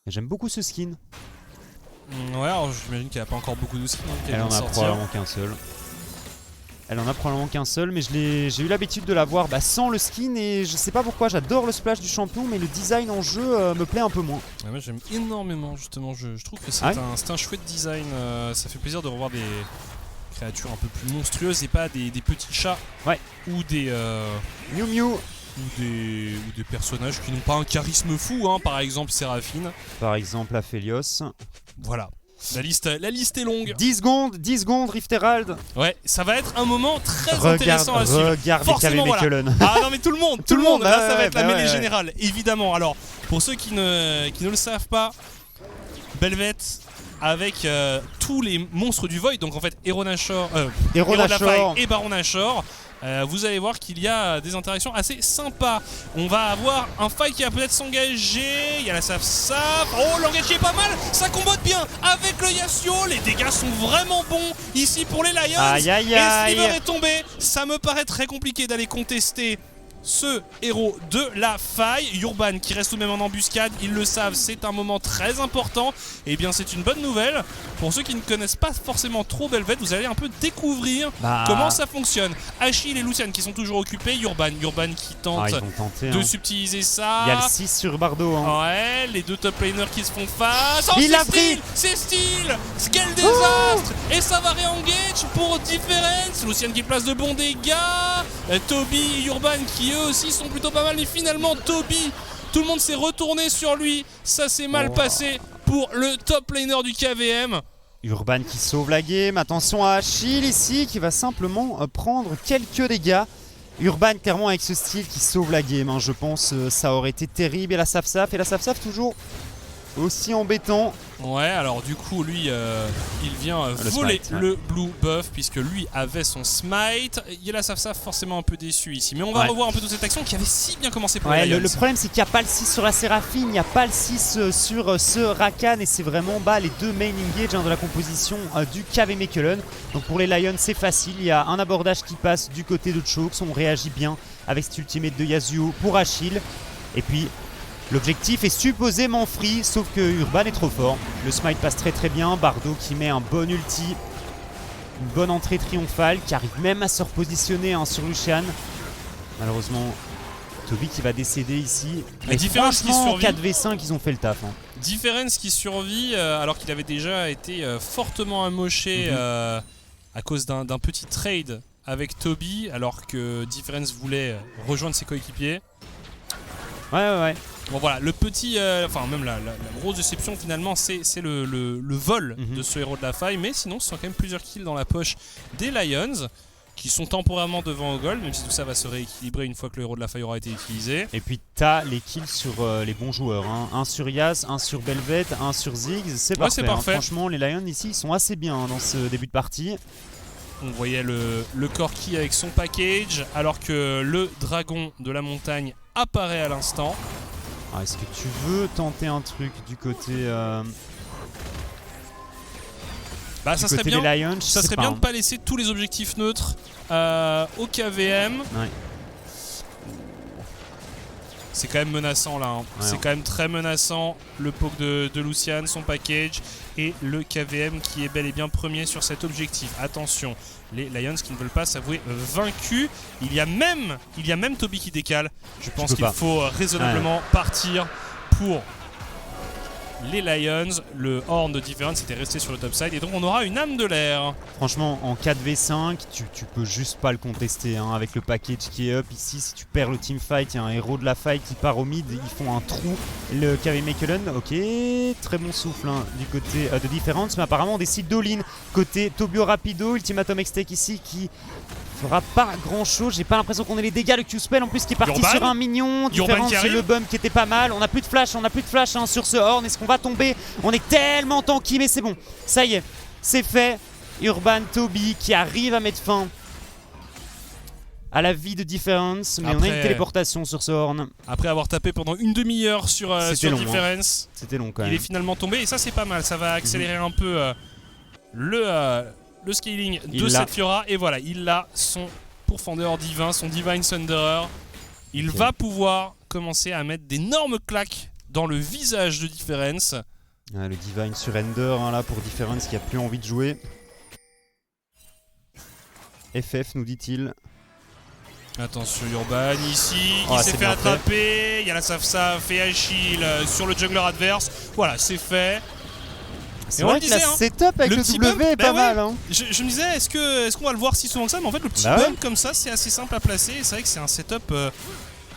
J'aime beaucoup ce skin. Ouais, alors j'imagine qu'elle a pas encore beaucoup de skins. Elle en a probablement qu'un seul. Elle en a probablement qu'un seul, mais j'ai eu l'habitude de la voir sans le skin et je sais pas pourquoi, j'adore le splash du champion, mais le design en jeu me plaît un peu moins. Ouais, moi j'aime énormément justement, je trouve que c'est un chouette design, ça fait plaisir de revoir des créatures un peu plus monstrueuses et pas des petits chats ou des Mew Mew ou des personnages qui n'ont pas un charisme fou, hein, par exemple Séraphine. Par exemple Aphelios. Voilà. La liste est longue. 10 secondes, Rift Herald. Ouais, ça va être un moment très intéressant à suivre. Regarde forcément, voilà. Ah non mais tout le monde. Là, ça va être la mêlée ouais. générale, évidemment. Alors, pour ceux qui ne le savent pas, Belvet avec tous les monstres du Void, donc en fait Hero Nashor, et Baron Nashor. Vous allez voir qu'il y a des interactions assez sympas. On va avoir un fight qui va peut-être s'engager. Il y a la Saf. Oh, l'engage est pas mal. Ça combote bien avec le Yasuo. Les dégâts sont vraiment bons ici pour les Lions. Aïe, aïe, aïe. Et Sliver est tombé. Ça me paraît très compliqué d'aller contester ce héros de la faille. Urban qui reste tout de même en embuscade, ils le savent, c'est un moment très important. Et bien c'est une bonne nouvelle. Pour ceux qui ne connaissent pas forcément trop Belvet, vous allez un peu découvrir comment ça fonctionne. Achille et Lucian qui sont toujours occupés, Urban qui tente de subtiliser ça. Il y a le 6 sur Bardo. Hein. Ouais, les deux top laners qui se font face. Oh, il l'a pris. C'est style. Quel désastre. Et ça va re-engage pour Difference. Lucian qui place de bons dégâts. Toby et Urban qui eux aussi sont plutôt pas mal. Mais finalement Toby, tout le monde s'est retourné sur lui. Ça s'est mal passé pour le top laner du KVM. Urban qui sauve la game. Attention à Achille ici qui va simplement prendre quelques dégâts. Urban clairement avec ce style qui sauve la game. Hein. Je pense ça aurait été terrible. Et la Saf toujours aussi embêtant. Ouais, alors du coup lui il vient voler le blue buff puisque lui avait son smite. Il y a la Saf forcément un peu déçu ici, mais on va revoir un peu toute cette action qui avait si bien commencé pour les Lions. Le problème c'est qu'il n'y a pas le 6 sur la Séraphine, il n'y a pas le 6 sur ce Rakan et c'est vraiment les deux main engage de la composition du KV Mechelen. Donc pour les Lions c'est facile, il y a un abordage qui passe du côté de Chokes, on réagit bien avec cet ultimate de Yasuo pour Achille et puis l'objectif est supposément free, sauf que Urban est trop fort. Le smite passe très bien. Bardo qui met un bon ulti. Une bonne entrée triomphale, qui arrive même à se repositionner sur Lucian. Malheureusement, Toby qui va décéder ici. Mais franchement, 4v5, ils ont fait le taf. Hein. Difference qui survit alors qu'il avait déjà été fortement amoché à cause d'un petit trade avec Toby, alors que Difference voulait rejoindre ses coéquipiers. Ouais. Bon voilà, le petit, enfin même la grosse déception finalement c'est le vol de ce héros de la faille, mais sinon ce sont quand même plusieurs kills dans la poche des Lions qui sont temporairement devant au gold, même si tout ça va se rééquilibrer une fois que le héros de la faille aura été utilisé. Et puis t'as les kills sur les bons joueurs, hein. Un sur Yas, un sur Belvet, un sur Ziggs, c'est parfait. Hein. Franchement les Lions ici ils sont assez bien dans ce début de partie. On voyait le Corki avec son package alors que le dragon de la montagne apparaît à l'instant. Est-ce que tu veux tenter un truc du côté ça serait bien, des Lions, ça serait bien de ne pas laisser tous les objectifs neutres au KVM. Ouais. C'est quand même menaçant là. Hein. Ouais, c'est quand même très menaçant. Le poke de Lucian, son package et le KVM qui est bel et bien premier sur cet objectif. Attention, les Lions qui ne veulent pas s'avouer vaincus. Il y a même Toby qui décale. Je pense qu'il faut raisonnablement partir pour les Lions. Le Horn de Difference était resté sur le top side et donc on aura une âme de l'air. Franchement, en 4v5, tu peux juste pas le contester hein, avec le package qui est up ici. Si tu perds le teamfight, il y a un héros de la fight qui part au mid, ils font un trou. Le KV Mechelen, ok, très bon souffle hein, du côté de Difference, mais apparemment on décide d'all-in côté Tobio Rapido, Ultimatum X-Tech ici qui fera pas grand chose. J'ai pas l'impression qu'on ait les dégâts. Le Q-Spell en plus qui est parti Urban. sur un mignon. Différence qui c'est arrive. le bump qui était pas mal. On a plus de flash, hein, sur ce horn. Est-ce qu'on va tomber? On est tellement tanky, mais c'est bon. Ça y est, c'est fait. Urban, Toby qui arrive à mettre fin à la vie de Difference. Mais on a une téléportation sur ce horn. Après avoir tapé pendant une demi-heure sur long, Difference, C'était long quand il même. est finalement tombé. Et ça, c'est pas mal. Ça va accélérer un peu le scaling de cette Fiora. Et voilà, il a son pourfendeur divin, son Divine Thunderer. Il va pouvoir commencer à mettre d'énormes claques dans le visage de Difference. Le Divine Surrender là pour Difference qui a plus envie de jouer. FF nous dit-il. Attention Urban ici, qui s'est c'est fait bien attraper. Il y a la Saf et Achille sur le jungler adverse. Voilà, c'est fait. C'est on vrai le que disait, la hein, setup avec le le petit W bump, est bah pas ouais. mal. Hein. Je me disais, est-ce qu'on va le voir si souvent que ça? Mais en fait, le petit Bah ouais. bump comme ça, c'est assez simple à placer. Et c'est vrai que c'est un setup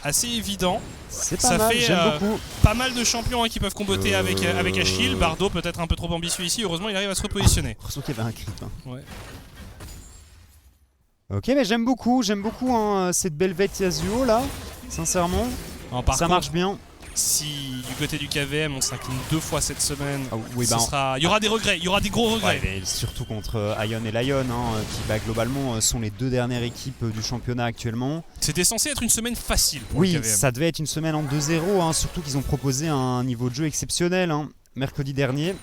assez évident. C'est pas Ça mal, fait j'aime beaucoup. pas mal de champions qui peuvent comboter avec Achille. Bardo peut-être un peu trop ambitieux ici. Heureusement, il arrive à se repositionner. Heureusement qu'il y avait un crit. Hein. Ouais. Ok, mais j'aime beaucoup hein, cette Belvet Yasuo là, sincèrement. Alors, par ça contre, marche bien. si du côté du KVM on s'incline 2 fois cette semaine, Oui, il y aura des regrets, il y aura des gros regrets. Ouais, mais surtout contre Ion et Lion, hein, qui globalement sont les deux dernières équipes du championnat actuellement. C'était censé être une semaine facile pour Oui, le KVM. ça devait être une semaine en 2-0, hein, surtout qu'ils ont proposé un niveau de jeu exceptionnel mercredi dernier.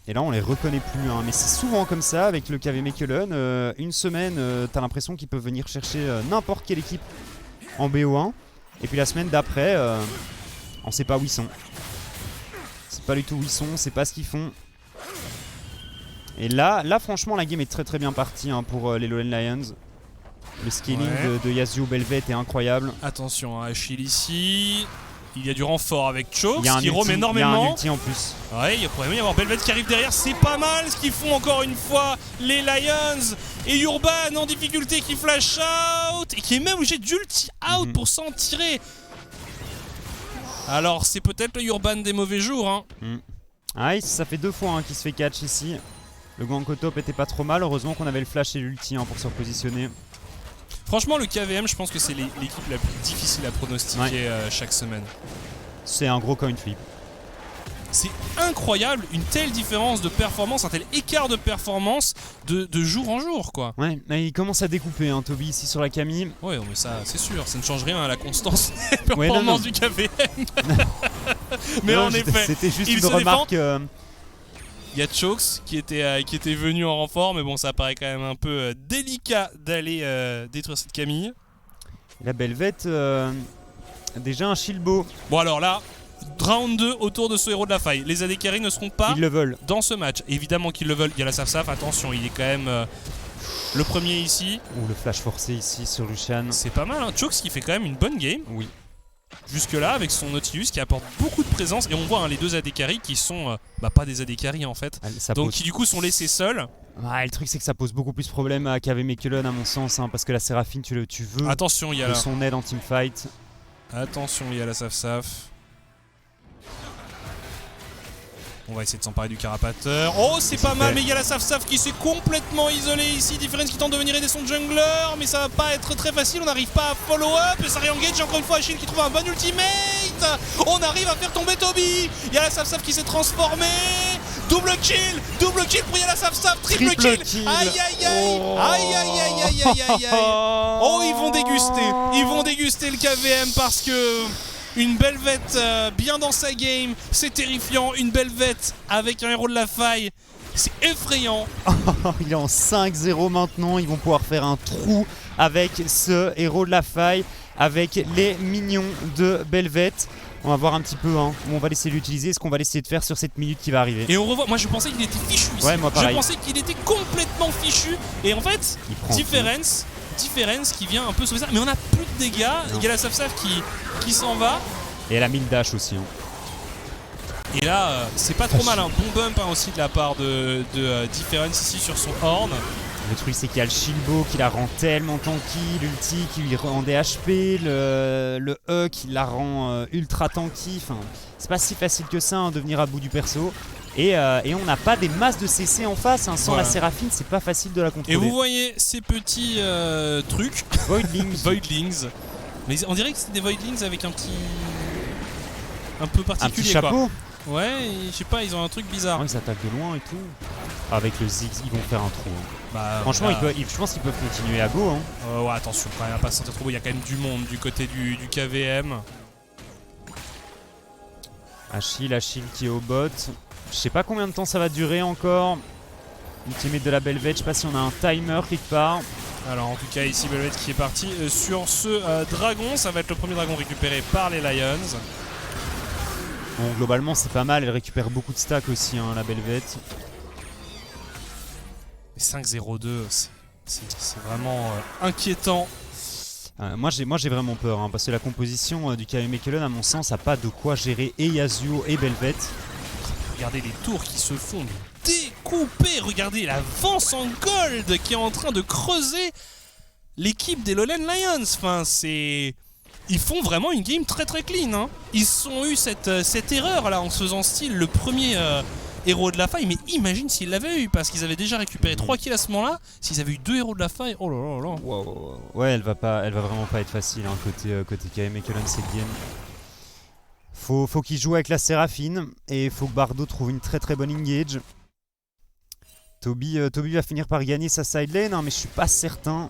Et là on les reconnaît plus, hein. Mais c'est souvent comme ça avec le KV Mechelen. Une semaine, t'as l'impression qu'ils peuvent venir chercher n'importe quelle équipe en BO1. Et puis la semaine d'après, on sait pas où ils sont. C'est pas du tout où ils sont, c'est pas ce qu'ils font. Et là franchement la game est très très bien partie hein, pour les Lowland Lions. Le scaling de Yasuo Belvet est incroyable. Attention, Achille ici. Il y a du renfort avec Chokes Il y a un qui roam ulti, énormément. Il y a un ulti en plus. Ouais, il pourrait même y avoir Belvet qui arrive derrière. C'est pas mal ce qu'ils font encore une fois les Lions. Et Urban en difficulté qui flash out. Et qui est même obligé d'ulti out pour s'en tirer. Alors c'est peut-être le Urban des mauvais jours. Hein. Ah, ça fait 2 fois qu'il se fait catch ici. Le Ganko top était pas trop mal. Heureusement qu'on avait le flash et l'ulti pour se repositionner. Franchement, le KVM, je pense que c'est l'équipe la plus difficile à pronostiquer chaque semaine. C'est un gros coin flip. C'est incroyable, une telle différence de performance, un tel écart de performance de jour en jour, quoi. Ouais, mais il commence à découper, Toby, ici sur la Camille. Ouais, mais ça, c'est sûr, ça ne change rien à la constance des performances du KVM. Mais non, en effet, c'était juste il une se remarque. il y a Chokes qui était venu en renfort, mais bon, ça paraît quand même un peu délicat d'aller détruire cette Camille. La Belvet, déjà un Shilbo. Bon, alors là, round 2 autour de ce héros de la faille. Les AD carry ne seront pas Ils le veulent. dans ce match. Évidemment qu'ils le veulent. Il y a la Saf, attention, il est quand même le premier ici. Ou le flash forcé ici sur Lucian. C'est pas mal, hein. Chokes qui fait quand même une bonne game. Oui. Jusque là avec son Nautilus qui apporte beaucoup de présence. Et on voit les deux AD carry qui sont pas des AD carry en fait. Donc qui du coup sont laissés seuls. Ouais, le truc c'est que ça pose beaucoup plus de problèmes à KV Mechelen à mon sens. Parce que la Séraphine tu veux attention, il y a son aide en teamfight. Attention, il y a la Saf. On va essayer de s'emparer du Carapateur. Oh, c'est pas mal, mais il y a la Saf qui s'est complètement isolée ici. Difference qui tente de venir aider son jungler, mais ça va pas être très facile. On n'arrive pas à follow up. Et ça re-engage encore une fois Achille qui trouve un bon ultimate. On arrive à faire tomber Toby. Il y a la Saf qui s'est transformée. Double kill pour Yala Saf, triple kill. Aïe aïe aïe. Aïe aïe aïe aïe aïe aïe aïe. Oh, ils vont déguster le KVM parce que une Belvet bien dans sa game, c'est terrifiant. Une Belvet avec un héros de la faille, c'est effrayant. Il est en 5-0 maintenant. Ils vont pouvoir faire un trou avec ce héros de la faille, avec les minions de Belvet. On va voir un petit peu où on va laisser l'utiliser, ce qu'on va laisser de faire sur cette minute qui va arriver. Et on revoit, moi je pensais qu'il était fichu ici. Ouais, moi pareil. Je pensais qu'il était complètement fichu. Et en fait, Difference qui vient un peu sauver ça. Mais on a plus de dégâts. Il y a la Saf qui s'en va. Et elle a mis le dash aussi. Et là, c'est pas trop mal. Bon bump aussi de la part de Difference ici sur son horn. Le truc c'est qu'il y a le Shilbo qui la rend tellement tanky, l'ulti qui lui rend des HP, le E qui la rend ultra tanky. Enfin, c'est pas si facile que ça de venir à bout du perso. Et on n'a pas des masses de CC en face, hein. Sans Voilà. la Séraphine, c'est pas facile de la Et contrôler. vous voyez ces petits trucs, Voidlings. Voidlings. Mais on dirait que c'est des Voidlings avec un peu Un particulier petit chapeau. quoi. Ouais, je sais pas, ils ont un truc bizarre. Ah, ils attaquent de loin et tout. Avec le Ziggs, ils vont faire un trou, hein. Bah, Franchement, voilà. je pense qu'ils peuvent continuer à go, hein. Ouais, attention, quand même à pas se sentir trop beau, il y a quand même du monde du côté du KVM. Achille qui est au bot. Je sais pas combien de temps ça va durer encore. Ultimate de la Belvette, je sais pas si on a un timer quelque part. Alors en tout cas ici Belvette qui est parti sur ce dragon, ça va être le premier dragon récupéré par les Lions. Bon, globalement c'est pas mal, elle récupère beaucoup de stacks aussi, hein, la Belvette. Et 5-0-2, c'est vraiment inquiétant. Moi j'ai vraiment peur, hein, parce que la composition du KM Mechelen, à mon sens, a pas de quoi gérer et Yasuo et Belvette. Regardez les tours qui se font découper, regardez l'avance en gold qui est en train de creuser l'équipe des Lowland Lions. Enfin, c'est... Ils font vraiment une game très très clean, hein. Ils ont eu cette erreur là en se faisant style le premier héros de la faille, mais imagine s'ils l'avaient eu, parce qu'ils avaient déjà récupéré 3 kills à ce moment là. S'ils avaient eu 2 héros de la faille, oh là là là. Wow. Ouais, elle va vraiment pas être facile, hein, côté KM Mechelen cette game. Faut qu'il joue avec la Séraphine et faut que Bardo trouve une très très bonne engage. Toby va finir par gagner sa side lane, hein, mais je suis pas certain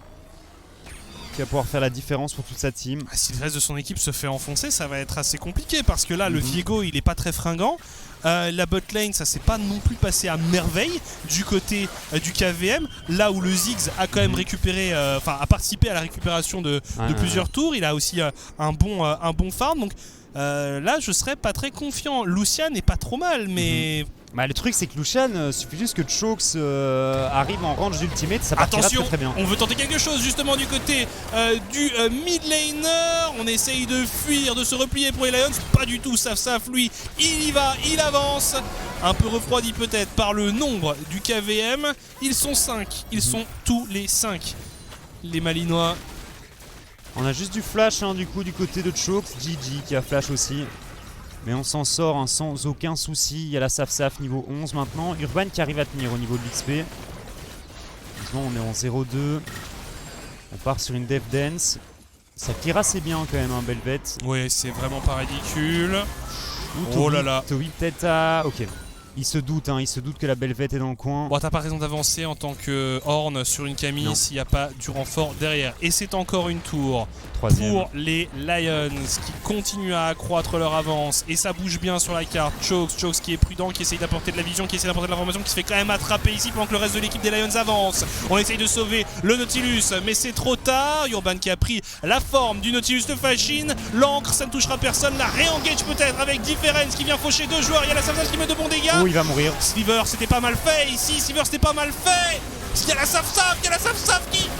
qu'il va pouvoir faire la différence pour toute sa team. Si le reste de son équipe se fait enfoncer, ça va être assez compliqué, parce que là le Viego il est pas très fringant. La bot lane ça s'est pas non plus passé à merveille du côté du KVM, là où le Ziggs a quand même récupéré, a participé à la récupération de plusieurs tours. Il a aussi un bon farm, donc là je serais pas très confiant. Lucian est pas trop mal, mais Bah, le truc c'est que Lucian, suffit juste que Chokes arrive en range d'ultimate, ça partira attention, très bien. on veut tenter quelque chose justement du côté du mid laner. On essaye de fuir, de se replier pour les Lions. Pas du tout, Saf, lui, il y va, il avance. Un peu refroidi peut-être par le nombre du KVM. Ils sont 5, ils sont tous les 5. Les Malinois. On a juste du flash, hein, du coup du côté de Chokes, GG qui a flash aussi. Mais on s'en sort, hein, sans aucun souci. Il y a la Saf niveau 11 maintenant. Urban qui arrive à tenir au niveau de l'XP. On est en 0-2. On part sur une Death Dance. Ça tire assez bien quand même, hein, Belvette. Ouais, c'est vraiment pas ridicule. Ou Oh là là. Toby peut-être à... Ok. Il se doute que la Belvette est dans le coin. Bon, t'as pas raison d'avancer en tant que Horn sur une Camille s'il n'y a pas du renfort derrière. Et c'est encore une tour Troisième. pour les Lions qui continuent à accroître leur avance. Et ça bouge bien sur la carte. Chokes qui est prudent, qui essaye d'apporter de la vision, qui essaye d'apporter de l'information, qui se fait quand même attraper ici pendant que le reste de l'équipe des Lions avance. On essaye de sauver le Nautilus, mais c'est trop tard. Urban qui a pris la forme du Nautilus de Fascine. L'encre, ça ne touchera personne. La réengage peut-être avec Difference qui vient faucher 2 joueurs. Il y a la Savage qui met de bons dégâts. Oh, il va mourir. Sliver, c'était pas mal fait ici. Sliver, c'était pas mal fait. Il y a la Saf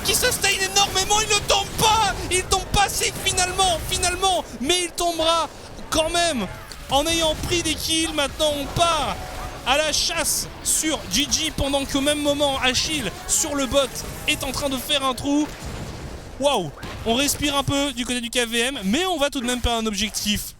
qui sustain énormément. Il ne tombe pas. Il tombe pas sec finalement. Mais il tombera quand même en ayant pris des kills. Maintenant, on part à la chasse sur Gigi pendant qu'au même moment, Achille sur le bot est en train de faire un trou. Waouh, on respire un peu du côté du KVM, mais on va tout de même faire un objectif.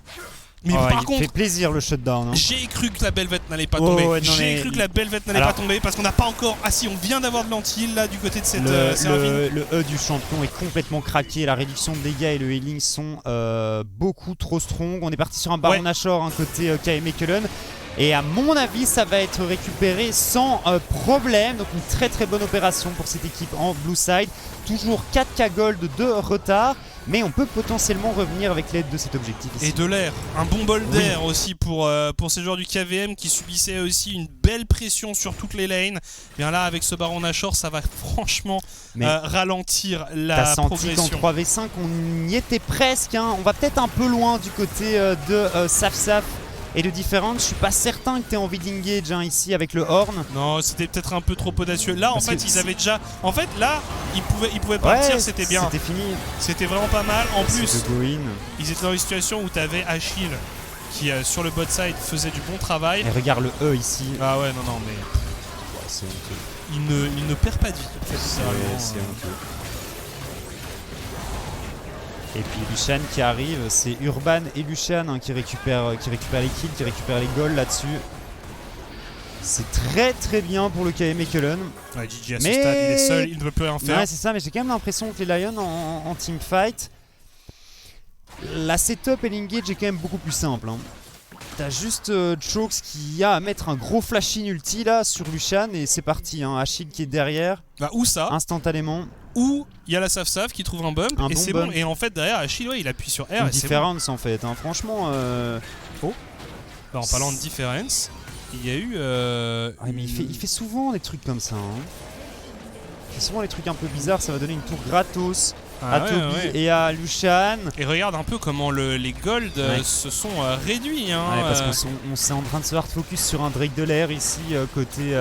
Mais par il contre, fait plaisir le shutdown, hein. j'ai cru que la Belvette n'allait pas tomber. Ouais, non, J'ai cru que la Belvette n'allait pas tomber parce qu'on n'a pas encore... Ah si, on vient d'avoir de l'anti là du côté de cette Séraphine. Le E du champion est complètement craqué. La réduction de dégâts et le healing sont beaucoup trop strong. On est parti sur un Baron Nashor, hein, côté KM Mechelen. Et à mon avis, ça va être récupéré sans problème. Donc une très très bonne opération pour cette équipe en blue side. Toujours 4K gold de retard. Mais on peut potentiellement revenir avec l'aide de cet objectif ici. Et de l'air, un bon bol d'air aussi pour ces joueurs du KVM qui subissaient aussi une belle pression sur toutes les lanes. Bien là, avec ce Baron Nashor, ça va franchement ralentir la progression. T'as senti qu'en 3v5, on y était presque, hein. On va peut-être un peu loin du côté de Saf et de Difference. Je suis pas certain que tu aies envie d'engage, hein, ici avec le Horn. Non, c'était peut-être un peu trop audacieux. Là, en fait, ils avaient déjà... En fait, là, ils pouvaient partir, c'était bien. C'était fini. C'était vraiment pas mal. En plus, ils étaient dans une situation où tu avais Achille qui, sur le bot side, faisait du bon travail. Et regarde le E ici. Ah ouais, non, mais... C'est honteux. Il ne perd pas de vie. C'est honteux. Et puis Lucian qui arrive, c'est Urban et Lucian, hein, qui récupèrent les kills, qui récupèrent les goals là-dessus. C'est très très bien pour le KM Mechelen. Ouais, GG à ce Mais- stade, il est seul, il ne peut plus rien faire. Ouais, c'est ça, mais j'ai quand même l'impression que les Lions en teamfight, la setup et l'engage est quand même beaucoup plus simple. Hein. T'as juste Chokes qui a à mettre un gros flash-in ulti là sur Lucian et c'est parti. Hein. Achille qui est derrière Bah, ou ça, instantanément. ou il y a la Saf qui trouve un bump Un et bon c'est bump. bon. Et en fait, derrière, Achille, ouais, il appuie sur R Une et c'est bon. différence en fait. Hein. Franchement, Bah, en parlant de difference, il y a eu. ouais, mais il fait souvent des trucs comme ça. Hein. Il fait souvent des trucs un peu bizarres. Ça va donner une tour gratos Ah, à ouais, Toby ouais. et à Lucian. Et regarde un peu comment les gold Ouais. se sont réduits. Hein, Ouais, parce qu'on s'est en train de se hard focus sur un Drake de l'air ici, côté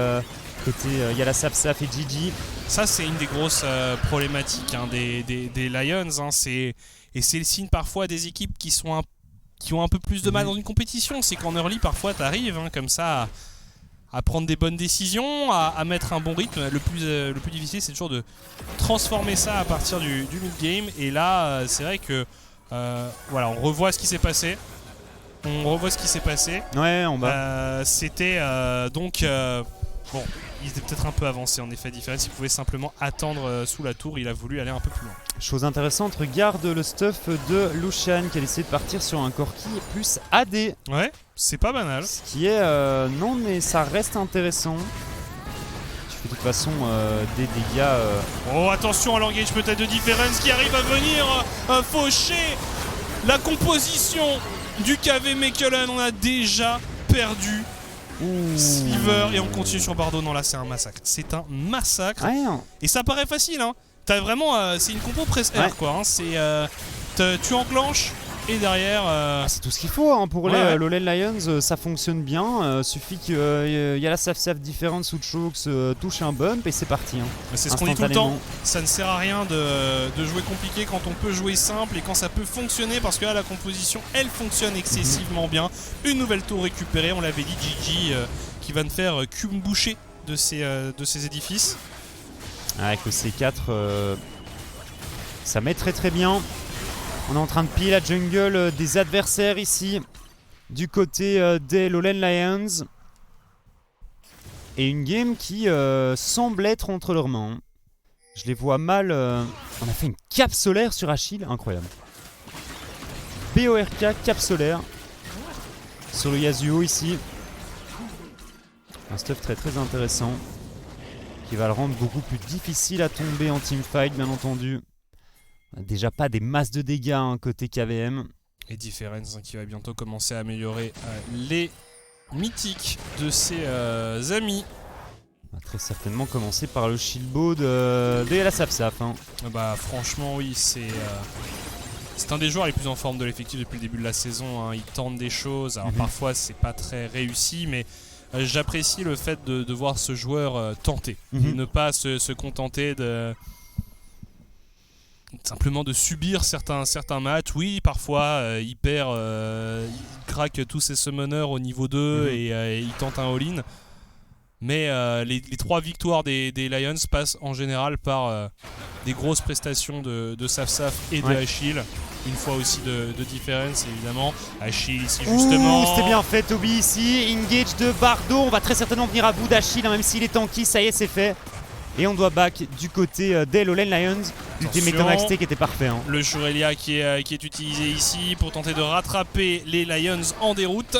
Yala Saf et Gigi. Ça, c'est une des grosses problématiques hein, des Lions. Hein, et c'est le signe parfois des équipes qui ont un peu plus de mal dans une compétition. C'est qu'en early, parfois, tu arrives comme ça à prendre des bonnes décisions, à mettre un bon rythme. Le plus difficile, c'est toujours de transformer ça à partir du mid-game. Et là, c'est vrai que voilà, on revoit ce qui s'est passé. Ouais, en bas. C'était donc... bon, il était peut-être un peu avancé en effet différent. Il pouvait simplement attendre sous la tour. Il a voulu aller un peu plus loin. Chose intéressante, regarde le stuff de Lucian qui a décidé de partir sur un Corki plus AD. Ouais, c'est pas banal. Ce qui est... non, mais ça reste intéressant. Tu fais de toute façon des dégâts... Oh, attention à l'engage peut-être de Difference qui arrive à venir faucher la composition du KV Mechelen. On a déjà perdu Sliver et on continue sur Bardo. Non, là c'est un massacre. C'est un massacre. Ouais, hein. Et ça paraît facile, hein. T'as vraiment... c'est une compo press R, Ouais. quoi. Hein. C'est... tu enclenches et derrière... C'est tout ce qu'il faut hein, pour Ouais, les ouais. Lowland Lions, ça fonctionne bien. Suffit que Yala Saf différence ou Chokes touche un bump et c'est parti. Hein. c'est ce qu'on dit tout le Instantanément. temps. Ça ne sert à rien de jouer compliqué quand on peut jouer simple et quand ça peut fonctionner parce que là la composition elle fonctionne excessivement bien. Une nouvelle tour récupérée, on l'avait dit, Gigi qui va ne faire qu'une bouchée de ces édifices. Avec le C4, ça met très très bien. On est en train de piller la jungle des adversaires ici, du côté des Lowland Lions. Et une game qui semble être entre leurs mains. Je les vois mal. On a fait une cape solaire sur Achille, incroyable. BORK, cape solaire. Sur le Yasuo ici. Un stuff très très intéressant. Qui va le rendre beaucoup plus difficile à tomber en teamfight, bien entendu. Déjà pas des masses de dégâts hein, côté KVM. Et Difference qui va bientôt commencer à améliorer les mythiques de ses amis. On va très certainement commencer par le shieldbow de Yala Saf. Hein. Bah franchement oui, c'est un des joueurs les plus en forme de l'effectif depuis le début de la saison. Hein. Il tente des choses, alors parfois c'est pas très réussi, mais j'apprécie le fait de voir ce joueur tenter. Et ne pas se contenter simplement de subir certains matchs. Oui, parfois il craque tous ses summoners au niveau 2 et il tente un all-in. Mais les 3 victoires des Lions passent en général par des grosses prestations de Saf et de Achille. Une fois aussi de Difference évidemment. Achille ici justement. C'était bien fait Toby ici. Engage de Bardo. On va très certainement venir à bout d'Achille, hein, même s'il est tanky. Ça y est, c'est fait. Et on doit back du côté des Lowland Lions. Ultimate Max T qui était parfait. Hein. Le Shurelia qui est utilisé ici pour tenter de rattraper les Lions en déroute.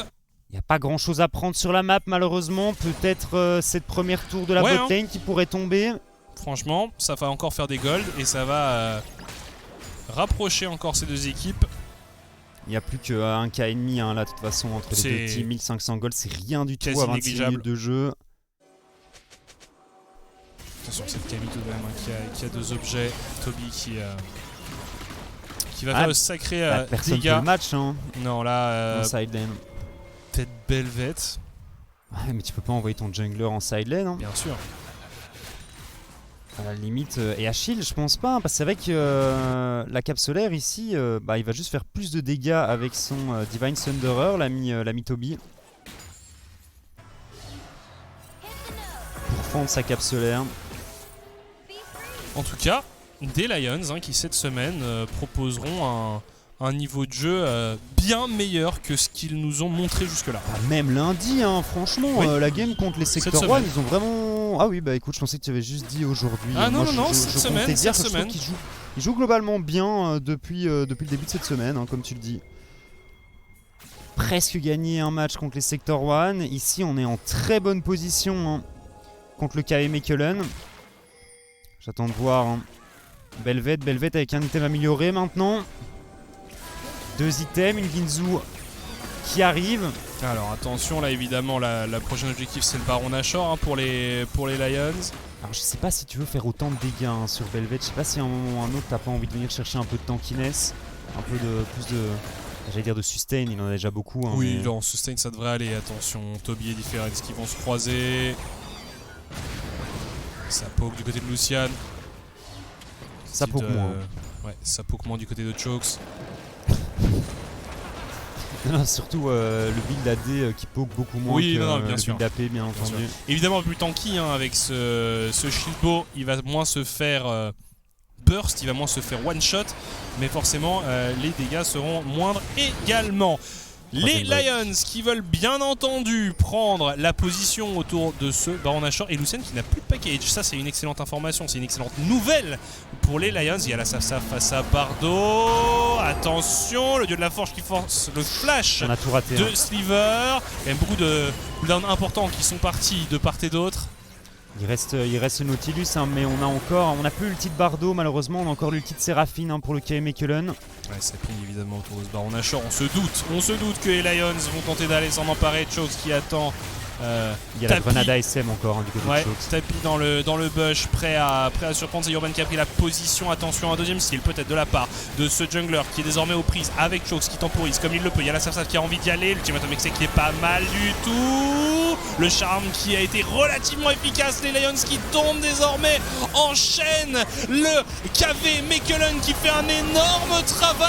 Il n'y a pas grand chose à prendre sur la map malheureusement. Peut-être cette première tour de la bot lane qui pourrait tomber. Franchement, ça va encore faire des golds et ça va rapprocher encore ces deux équipes. Il n'y a plus qu'un K et demi hein, là de toute façon entre les deux teams. 1500 gold, c'est rien du tout à 26 minutes de jeu. Attention, cette Camille tout de même qui a 2 objets. Toby qui va faire le sacré personne dégâts. le match hein. Non là, side lane. peut-être Belvet. Ouais mais tu peux pas envoyer ton jungler en side lane. Hein. Bien sûr. À la limite, et Achille je pense pas, hein, parce que c'est vrai que la cape solaire ici, il va juste faire plus de dégâts avec son Divine Thunderer, l'ami Toby. Pour fendre sa cape solaire. En tout cas, des Lions qui cette semaine proposeront un niveau de jeu bien meilleur que ce qu'ils nous ont montré jusque-là. Bah, même lundi, hein, franchement, Oui. La game contre les Sector Cette 1, semaine. ils ont vraiment... Ah oui, bah écoute, je pensais que tu avais juste dit aujourd'hui. Ah non, Moi, non, je cette comptais semaine, dire cette que je trouve semaine. qu'ils jouent globalement bien depuis le début de cette semaine, hein, comme tu le dis. Presque gagné un match contre les Sector 1. Ici, on est en très bonne position hein, contre le KV Mechelen. J'attends de voir. Hein. Belvet avec un item amélioré maintenant. 2 items, une Ginzu qui arrive. Alors attention, là évidemment, la prochaine objectif c'est le Baron Nashor hein, pour les Lions. Alors je sais pas si tu veux faire autant de dégâts hein, sur Belvet. Je sais pas si à un moment ou un autre t'as pas envie de venir chercher un peu de tankiness. Un peu de plus de... J'allais dire de sustain, il en a déjà beaucoup. Hein, Oui, mais... là en sustain ça devrait aller. Attention, Toby et Difference qui vont se croiser. Ça poke du côté de Lucian. Ça poke moins. Ouais, ça poke moins du côté de Chokes. Non, surtout le build AD qui poke beaucoup moins Oui, que non, bien le sûr. build AP bien Bien entendu. sûr. Évidemment, plus tanky hein, avec ce shield bow, il va moins se faire burst, il va moins se faire one shot, mais forcément les dégâts seront moindres également. Les Lions qui veulent bien entendu prendre la position autour de ce Baron Nashor et Lucian qui n'a plus de package. Ça c'est une excellente information, c'est une excellente nouvelle pour les Lions. Il y a la Safsaf face à Bardo. Attention, le dieu de la forge qui force le flash On a tout raté. de Hein. Sliver. Il y a beaucoup de cooldowns importants qui sont partis de part et d'autre. Il reste le Nautilus, hein, mais on a plus l'ulti de Bardo malheureusement, on a encore l'ulti de Séraphine hein, pour le KV Mechelen. Ouais, ça ping évidemment autour de ce Baron Nashor. On se doute que les Lions vont tenter d'aller s'en emparer. Chokes qui attend. Il y a la Tapi. grenade ASM encore hein, du côté Ouais, de Chokes. Tapi dans le bush, prêt à surprendre. C'est Urban qui a pris la position. Attention, un deuxième steal peut-être de la part de ce jungler qui est désormais aux prises avec Chokes qui temporise comme il le peut. Il y a la Safsaf qui a envie d'y aller. L'ultimatum excès qui est pas mal du tout. Le charme qui a été relativement efficace. Les Lions qui tombent désormais en chaîne. Le KV Mechelen qui fait un énorme travail.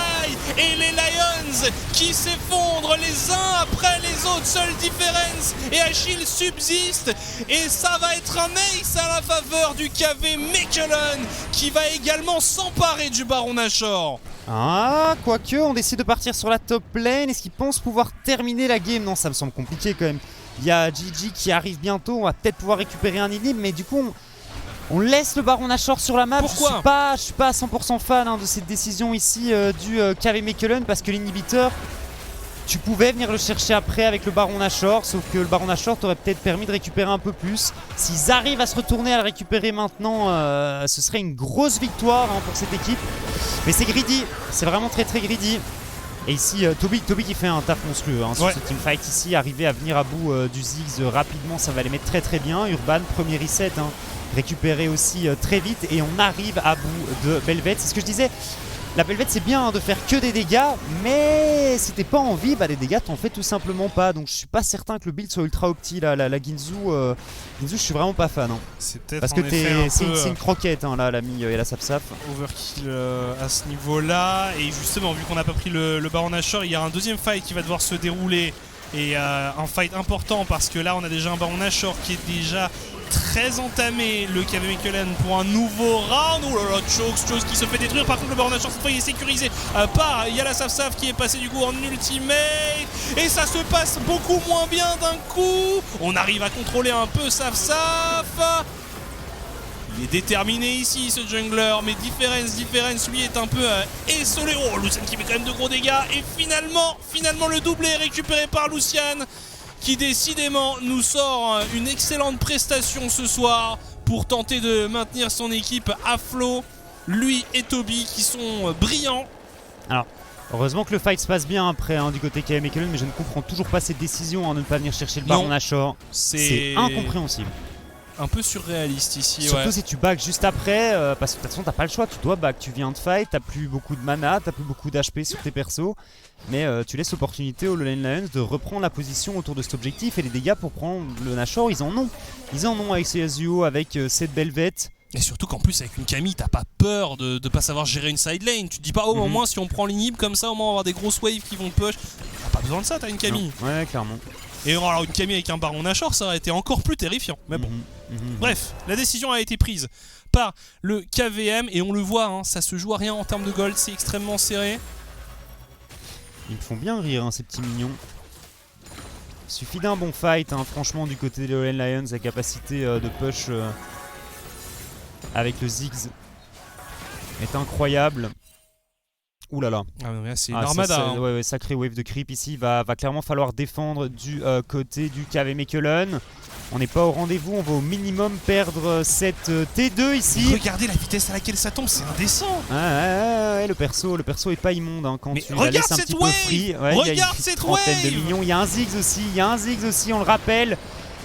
Et les Lions qui s'effondrent les uns après les autres. Seule Difference et Achille subsiste. Et ça va être un ace à la faveur du KV Mechelen qui va également s'emparer du Baron Nashor. Ah, quoique, on décide de partir sur la top lane. Est-ce qu'ils pensent pouvoir terminer la game? Non, ça me semble compliqué quand même. Il y a Gigi qui arrive bientôt, on va peut-être pouvoir récupérer un inhib, mais du coup on laisse le Baron Nashor sur la map. Pourquoi Je suis pas à 100% fan hein, de cette décision ici du KV Mechelen parce que l'inhibiteur, tu pouvais venir le chercher après avec le Baron Nashor, sauf que le Baron Nashor t'aurait peut-être permis de récupérer un peu plus. S'ils arrivent à se retourner à le récupérer maintenant, ce serait une grosse victoire hein, pour cette équipe. Mais c'est greedy, c'est vraiment très très greedy. Et ici, Toby qui fait un taf monstrueux hein, sur ce teamfight ici, arriver à venir à bout du Ziggs rapidement, ça va les mettre très très bien. Urban, premier reset, hein, récupéré aussi très vite et on arrive à bout de Belvet. C'est ce que je disais, la Belvet c'est bien hein, de faire que des dégâts, mais si t'es pas en vie, bah des dégâts t'en fais tout simplement pas. Donc je suis pas certain que le build soit ultra opti, la Ginzu, Ginzu je suis vraiment pas fan. Hein. C'est peut-être Parce en que effet c'est une croquette hein, là, l'ami et la Safsaf. overkill à ce niveau-là. Et justement, vu qu'on n'a pas pris le Baron Nashor, il y a un deuxième fight qui va devoir se dérouler. Et un fight important parce que là, on a déjà un Baron Nashor qui est déjà très entamé. Le KV Mechelen pour un nouveau round. Oh là là, Chokes qui se fait détruire. Par contre, le Baron Nashor cette fois il est sécurisé par Yala Safsaf qui est passé du coup en ultimate. Et ça se passe beaucoup moins bien d'un coup. On arrive à contrôler un peu Safsaf. Il est déterminé ici ce jungler, mais Difference lui est un peu essolé. Oh, Lucian qui met quand même de gros dégâts. Et finalement le doublé est récupéré par Lucian qui décidément nous sort une excellente prestation ce soir pour tenter de maintenir son équipe à flot. Lui et Toby qui sont brillants. Alors, heureusement que le fight se passe bien après hein, du côté KV Mechelen, mais je ne comprends toujours pas cette décision hein, de ne pas venir chercher le Baron Nashor. C'est incompréhensible. Un peu surréaliste ici. Surtout si tu back juste après, parce que de toute façon t'as pas le choix, tu dois back, tu viens de fight, t'as plus beaucoup de mana, t'as plus beaucoup d'HP sur tes persos, mais tu laisses l'opportunité aux Lane Lions de reprendre la position autour de cet objectif et les dégâts pour prendre le Nashor, ils en ont avec CSUO, avec cette Belvet. Et surtout qu'en plus avec une Camille t'as pas peur de pas savoir gérer une side lane. Tu te dis pas au moins si on prend l'inhib comme ça au moins on va avoir des grosses waves qui vont push. T'as pas besoin de ça, t'as une Camille. Non. Ouais clairement. Et alors une Camille avec un Baron Nashor ça aurait été encore plus terrifiant. Mais bon. Bref, la décision a été prise par le KVM et on le voit, hein, ça se joue à rien en termes de gold, c'est extrêmement serré. Ils me font bien rire, hein, ces petits mignons. Il suffit d'un bon fight, hein, franchement, du côté des Lowland Lions, la capacité de push avec le Ziggs est incroyable. Ouh là là. Ah, mais là, c'est une Ah, ça, armada. Hein. ouais, sacré wave de creep ici. Va clairement falloir défendre du côté du KV Mechelen. On n'est pas au rendez-vous, on va au minimum perdre cette T2 ici. Regardez la vitesse à laquelle ça tombe, c'est indécent. Ouais, le perso est pas immonde hein, quand Mais tu la regarde laisses un cette petit wave. peu free. Regarde il y a une cette trentaine de wave. millions. Il y a un Ziggs aussi, on le rappelle.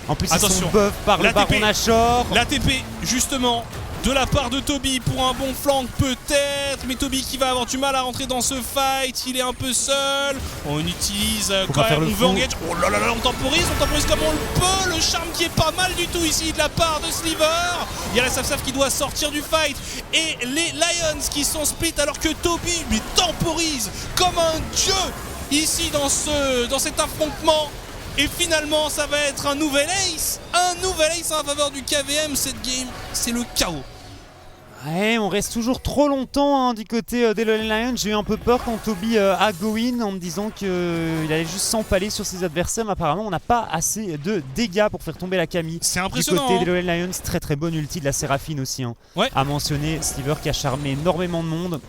En plus, ils Attention, sont buff par le la Baron TP. Nashor. La TP, justement, de la part de Toby pour un bon flank peut-être, mais Toby qui va avoir du mal à rentrer dans ce fight, il est un peu seul. On utilise Faut quand pas faire même, le on veut fou. engage. Oh là là là, on temporise comme on le peut. Le charme qui est pas mal du tout ici de la part de Sliver. Il y a la Saf qui doit sortir du fight et les Lions qui sont split alors que Toby lui temporise comme un dieu ici dans cet affrontement. Et finalement, ça va être un nouvel ace en faveur du KVM. Cette game, c'est le chaos. Ouais, on reste toujours trop longtemps hein, du côté des Lowland Lions. J'ai eu un peu peur quand Toby a go in en me disant qu'il allait juste s'empaler sur ses adversaires. Mais apparemment, on n'a pas assez de dégâts pour faire tomber la Camille. C'est Du impressionnant. côté Hein. des Lowland Lions, très très bonne ulti de la Séraphine aussi. Hein. Ouais. À mentionner, Sliver qui a charmé énormément de monde.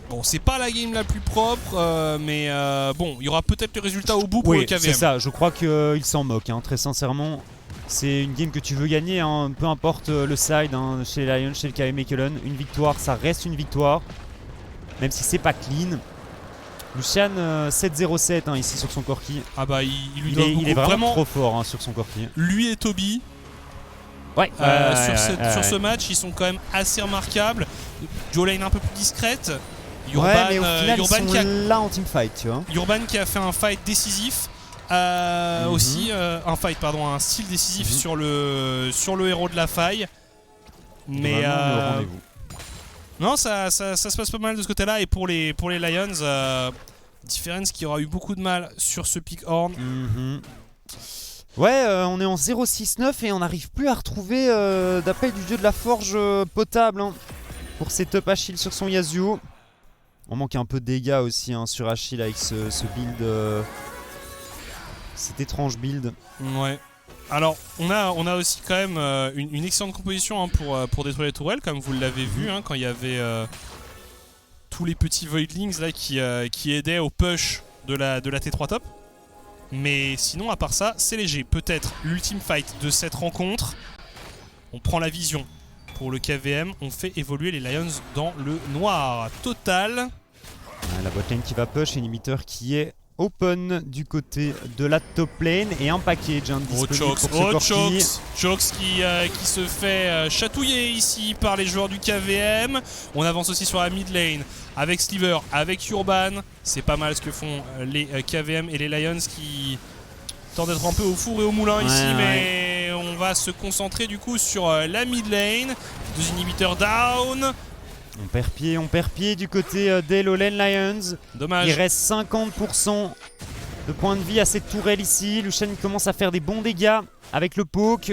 Bon, c'est pas la game la plus propre, mais bon, il y aura peut-être les résultats au bout pour le KVM. c'est ça. Je crois qu'il s'en moque, hein, très sincèrement. C'est une game que tu veux gagner, hein, peu importe le side, hein, chez les Lions, chez le KV Mechelen. Une victoire, ça reste une victoire. Même si c'est pas clean. Lucian 7-0-7 hein, ici sur son Corki. Ah bah, il lui doit beaucoup. Il est vraiment trop fort hein, sur son Corki. Lui et Toby, Ouais, sur ce match, ils sont quand même assez remarquables. Jolene un peu plus discrète. Urban, ouais, mais au final, Urban ils sont là en teamfight, tu vois. Urban qui a fait un fight décisif. Aussi un style décisif sur le héros de la faille. Mais Vraiment, le rendez-vous. non, ça se passe pas mal de ce côté-là. Et pour les Lions, Difference qui aura eu beaucoup de mal sur ce pick horn. Ouais, on est en 0-6-9 et on n'arrive plus à retrouver d'appel du dieu de la forge potable hein, pour setup Achille sur son Yasuo. On manque un peu de dégâts aussi hein, sur Achille avec ce build, cet étrange build. Ouais. Alors, on a aussi quand même une excellente composition hein, pour détruire les tourelles, comme vous l'avez vu hein, quand il y avait tous les petits Voidlings là qui aidaient au push de la T3 top. Mais sinon, à part ça, c'est léger. Peut-être l'ultime fight de cette rencontre. On prend la vision pour le KVM. On fait évoluer les Lions dans le noir total. La botlane qui va push, inhibiteur qui est open du côté de la top lane et un package hein, disponible pour ce Corki. Chokes qui se fait chatouiller ici par les joueurs du KVM. On avance aussi sur la mid lane avec Sliver, avec Urban. C'est pas mal ce que font les KVM et les Lions qui tentent d'être un peu au four et au moulin ici, mais on va se concentrer du coup sur la mid lane. Deux inhibiteurs down. On perd pied du côté des Lowland Lions. Dommage. Il reste 50% de points de vie à cette tourelle ici. Lucian commence à faire des bons dégâts avec le poke.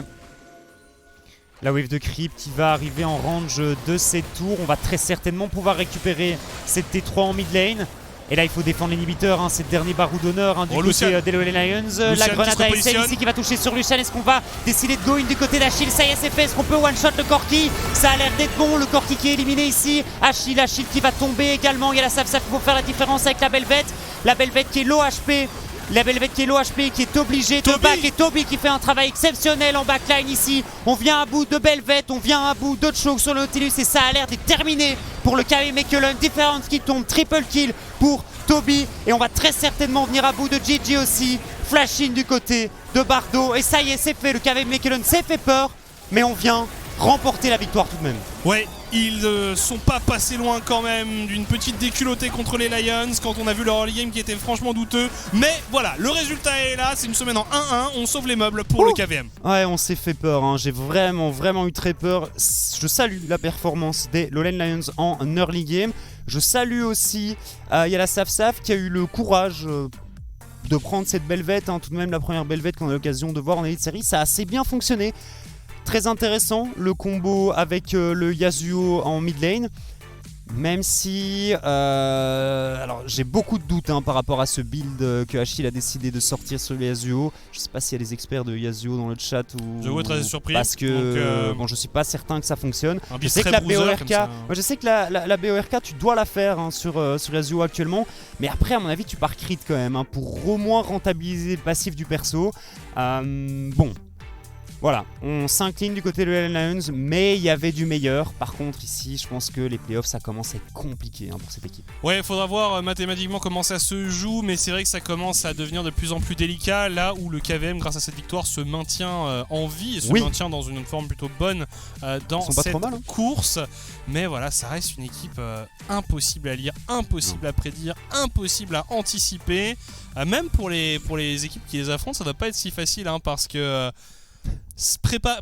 La wave de creep qui va arriver en range de cette tour. On va très certainement pouvoir récupérer cette T3 en mid lane. Et là il faut défendre l'inhibiteur, hein, c'est le dernier barreau d'honneur hein, du côté des Lowland Lions. La grenade à SL ici qui va toucher sur Lucian. Est-ce qu'on va décider de go in du côté d'Achille? Ça y est, c'est fait. Est-ce qu'on peut one shot le Corki? Ça a l'air d'être bon. Le Corki qui est éliminé ici. Achille qui va tomber également. Il y a la Saf qui va faire la différence avec la Belvette. La Belvette qui est low HP. La Belvette qui est low HP, qui est obligée de back, et Toby qui fait un travail exceptionnel en backline ici. On vient à bout de Belvette, on vient à bout de Choke sur le Nautilus et ça a l'air d'être terminé pour le KV Mechelen. Difference qui tombe, triple kill pour Toby et on va très certainement venir à bout de Gigi aussi. Flash in du côté de Bardo et ça y est, c'est fait. Le KV Mechelen s'est fait peur, mais on vient remporter la victoire tout de même. Ouais, ils sont pas passés loin quand même d'une petite déculottée contre les Lions quand on a vu leur early game qui était franchement douteux. Mais voilà, le résultat est là, c'est une semaine en 1-1, on sauve les meubles pour le KVM. Ouais, on s'est fait peur, hein. J'ai vraiment eu très peur. Je salue la performance des Lowland Lions en early game. Je salue aussi, il y a la Saf qui a eu le courage de prendre cette Belvette, hein, tout de même la première Belvette qu'on a l'occasion de voir en Elite Series. Ça a assez bien fonctionné. Très intéressant le combo avec le Yasuo en mid lane. Même si, alors j'ai beaucoup de doutes par rapport à ce build que Achille a décidé de sortir sur le Yasuo. Je sais pas s'il y a des experts de Yasuo dans le chat ou. Je vous très surpris. Parce que Donc, bon, je suis pas certain que ça fonctionne. un Je build sais que très la bruiser, BORK, comme ça. moi je sais que la BORK tu dois la faire sur Yasuo actuellement, mais après à mon avis tu pars crit quand même pour au moins rentabiliser le passif du perso. Bon. Voilà, on s'incline du côté de LA Lions, mais il y avait du meilleur. Par contre, ici, je pense que les playoffs, ça commence à être compliqué pour cette équipe. Ouais, il faudra voir mathématiquement comment ça se joue, mais c'est vrai que ça commence à devenir de plus en plus délicat, là où le KVM, grâce à cette victoire, se maintient en vie et se maintient dans une forme plutôt bonne dans cette course. Mais voilà, ça reste une équipe impossible à lire, impossible à prédire, impossible à anticiper. Même pour les équipes qui les affrontent, ça ne doit pas être si facile, parce que...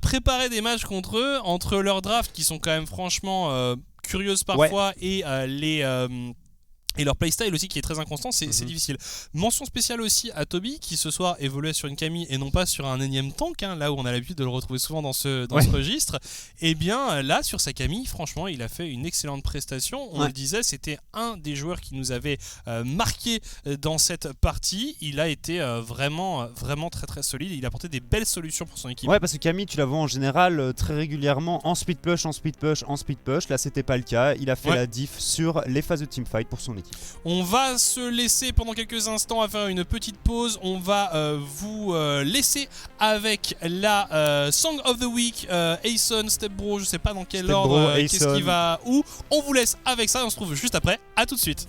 préparer des matchs contre eux, entre leurs drafts qui sont quand même franchement curieuses parfois, et et leur playstyle aussi qui est très inconstant, c'est difficile. Mention spéciale aussi à Toby qui ce soir évoluait sur une Camille et non pas sur un énième tank, là où on a l'habitude de le retrouver souvent dans ce registre. Et bien là sur sa Camille, franchement il a fait une excellente prestation. On le disait, c'était un des joueurs qui nous avait marqué dans cette partie. Il a été vraiment très très solide. Il a apporté des belles solutions pour son équipe. Ouais, parce que Camille tu la vois en général très régulièrement en speed push. Là c'était pas le cas. Il a fait la diff sur les phases de teamfight pour son équipe. On va se laisser pendant quelques instants à faire une petite pause. On va vous laisser avec la Song of the Week, Aeson, Stepbro, je sais pas dans quel ordre, qu'est-ce qui va où. On vous laisse avec ça et on se retrouve juste après. À tout de suite.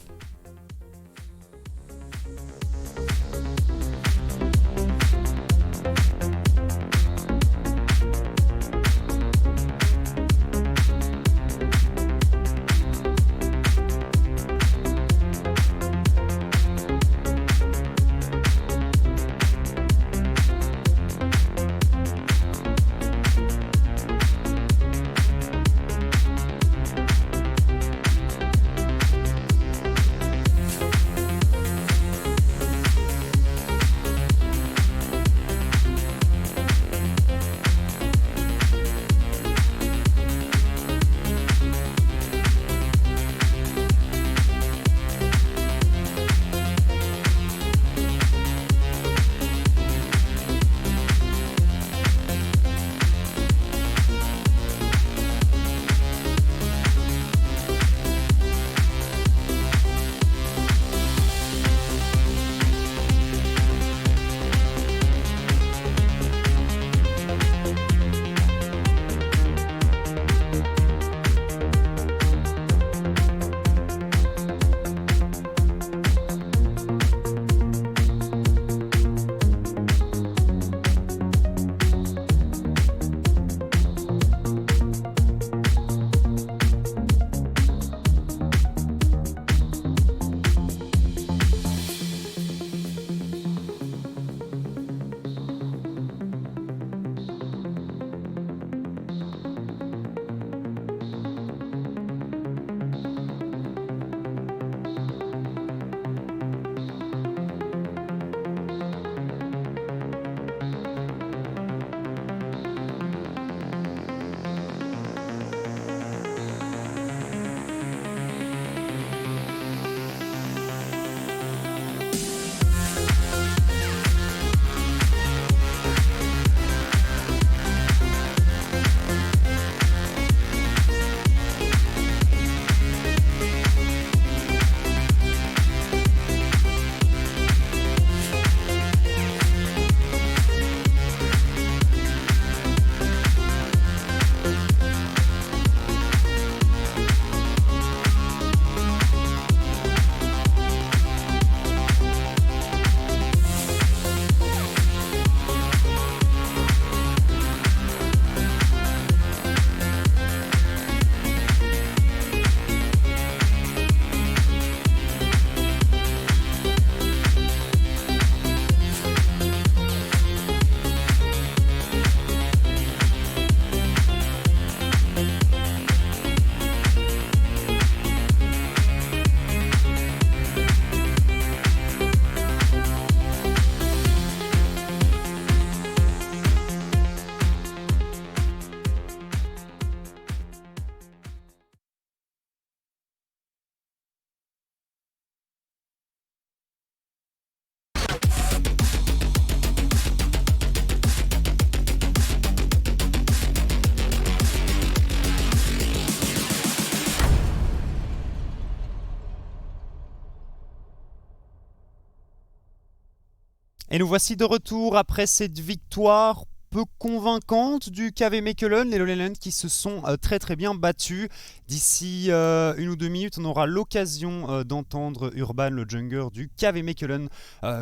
Et nous voici de retour après cette victoire peu convaincante du KV Mechelen, les Lowlands qui se sont très très bien battus. D'ici 1 ou 2 minutes, on aura l'occasion d'entendre Urban, le jungler du KV Mechelen,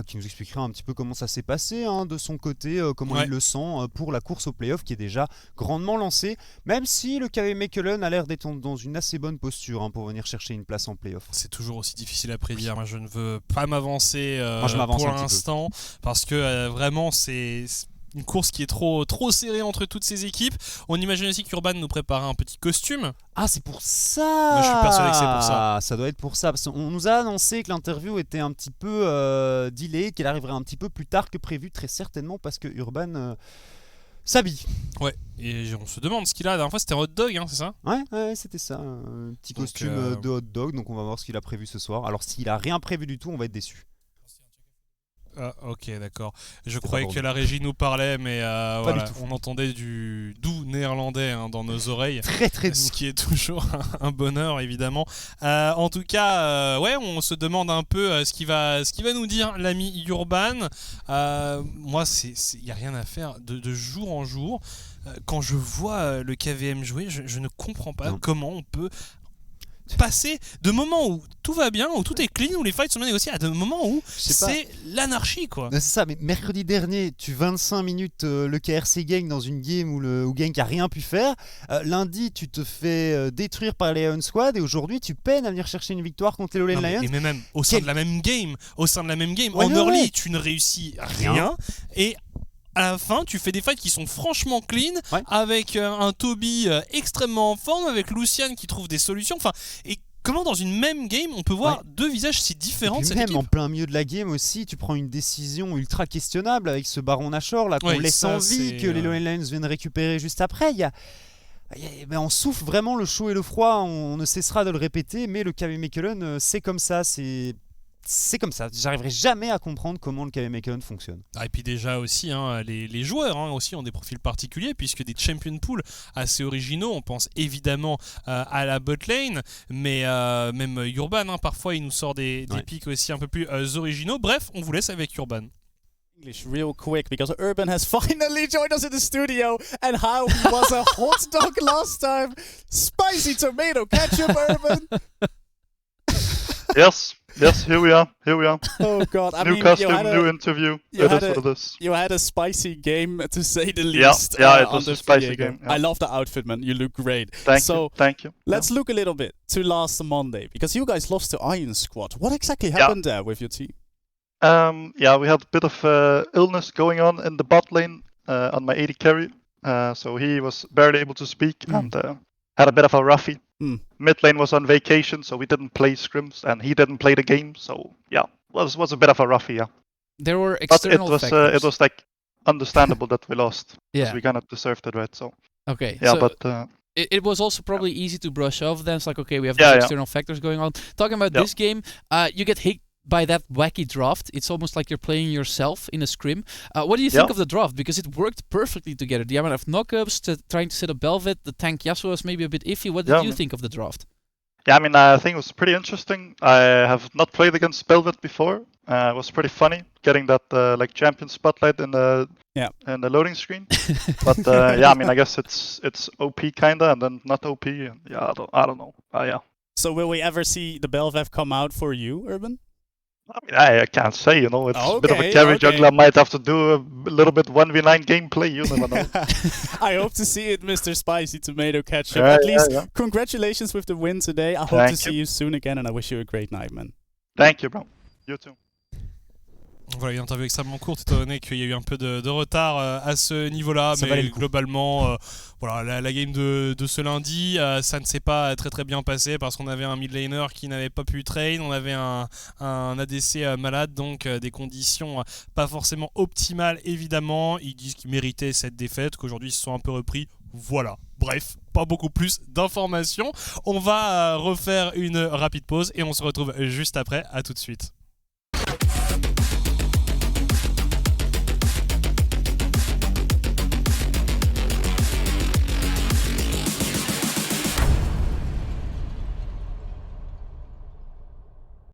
qui nous expliquera un petit peu comment ça s'est passé de son côté, comment il le sent pour la course au playoff qui est déjà grandement lancée, même si le KV Mechelen a l'air d'être dans une assez bonne posture pour venir chercher une place en playoff. C'est toujours aussi difficile à prédire. Moi, je ne veux pas m'avancer m'avance pour l'instant parce que vraiment c'est une course qui est trop serrée entre toutes ces équipes. On imagine aussi qu'Urban nous préparait un petit costume. Ah, c'est pour ça. Moi, je suis persuadé que c'est pour ça. Ça doit être pour ça. Parce qu'on nous a annoncé que l'interview était un petit peu delay, qu'elle arriverait un petit peu plus tard que prévu, très certainement parce que Urban s'habille. Ouais, et on se demande ce qu'il a. La dernière fois, c'était un hot dog, c'est ça ? Ouais, c'était ça. Un petit costume de hot dog. Donc on va voir ce qu'il a prévu ce soir. Alors s'il a rien prévu du tout, on va être déçus. Ah, ok, d'accord. Je croyais que la régie nous parlait, mais voilà, on entendait du doux néerlandais dans nos oreilles. Très très doux. Ce qui est toujours un bonheur, évidemment. En tout cas, on se demande un peu ce qu'il va nous dire l'ami Urban. Moi, il n'y a rien à faire de jour en jour. Quand je vois le KVM jouer, je ne comprends pas comment on peut passer de moments où tout va bien, où tout est clean, où les fights sont bien négociés, à de moments où c'est l'anarchie, quoi. C'est ça, mais mercredi dernier, tu 25 minutes le KRC gagne dans une game où Genk a rien pu faire. Lundi, tu te fais détruire par les Iron Squad et aujourd'hui, tu peines à venir chercher une victoire contre les Lowland Lions. Et même au sein de la même game, en early, tu ne réussis rien. Et à la fin, tu fais des fights qui sont franchement clean, avec un Toby extrêmement en forme, avec Lucian qui trouve des solutions. Enfin, et comment dans une même game, on peut voir deux visages si différents de cette équipe ? Même en plein milieu de la game aussi, tu prends une décision ultra questionnable avec ce Baron Nashor là qu'on laisse en vie, que les Lowland Lions viennent récupérer juste après. On souffle vraiment le chaud et le froid, on ne cessera de le répéter, mais le KV Mechelen, c'est comme ça, c'est comme ça, j'arriverai jamais à comprendre comment le KV Mechelen fonctionne. Et puis déjà aussi, les joueurs aussi ont des profils particuliers, puisque des champion pools assez originaux, on pense évidemment à la bot lane, mais même Urban, parfois il nous sort des pics aussi un peu plus originaux. Bref, on vous laisse avec Urban. English real quick because Urban has finally joined us in the studio, and how he was a hot dog last time. Spicy tomato ketchup, Urban. Yes, here we are. Oh God! New costume, new interview. It is what it is. You had a spicy game, to say the least. Yeah, it was a spicy game. Yeah. I love the outfit, man. You look great. Thank you. Let's look a little bit to last Monday, because you guys lost to Iron Squad. What exactly happened there with your team? We had a bit of illness going on in the bot lane on my AD carry, so he was barely able to speak and had a bit of a roughie. Mid lane was on vacation, so we didn't play scrims, and he didn't play the game. So was a bit of a roughie. Yeah. There were external factors. It was like understandable that we lost. Yeah. We kind of deserved it, right? So. Okay. Yeah, so but. It was also probably easy to brush off. Then it's like, okay, we have these external factors going on. Talking about this game, you get hit by that wacky draft. It's almost like you're playing yourself in a scrim. What do you think of the draft? Because it worked perfectly together. The amount of knockups, trying to set up Bel'Veth, the tank Yasuo was maybe a bit iffy. What did you think of the draft? Yeah, I think it was pretty interesting. I have not played against Bel'Veth before. It was pretty funny getting that champion spotlight in the loading screen. But I guess it's OP kinda and then not OP. And I don't know. So will we ever see the Bel'Veth come out for you, Urban? I can't say, it's a bit of a carry jungler. Might have to do a little bit 1v9 gameplay, you never know. I hope to see it, Mr. Spicy Tomato Ketchup. At least, congratulations with the win today. I hope to see you soon again, and I wish you a great night, man. Thank you, bro. You too. Voilà, une interview extrêmement courte, étant donné qu'il y a eu un peu de retard à ce niveau-là, mais globalement, la game de ce lundi, ça ne s'est pas très très bien passé parce qu'on avait un mid laner qui n'avait pas pu train, on avait un ADC malade, donc des conditions pas forcément optimales évidemment. Ils disent qu'ils méritaient cette défaite, qu'aujourd'hui ils se sont un peu repris. Voilà, bref, pas beaucoup plus d'informations. On va refaire une rapide pause et on se retrouve juste après, à tout de suite.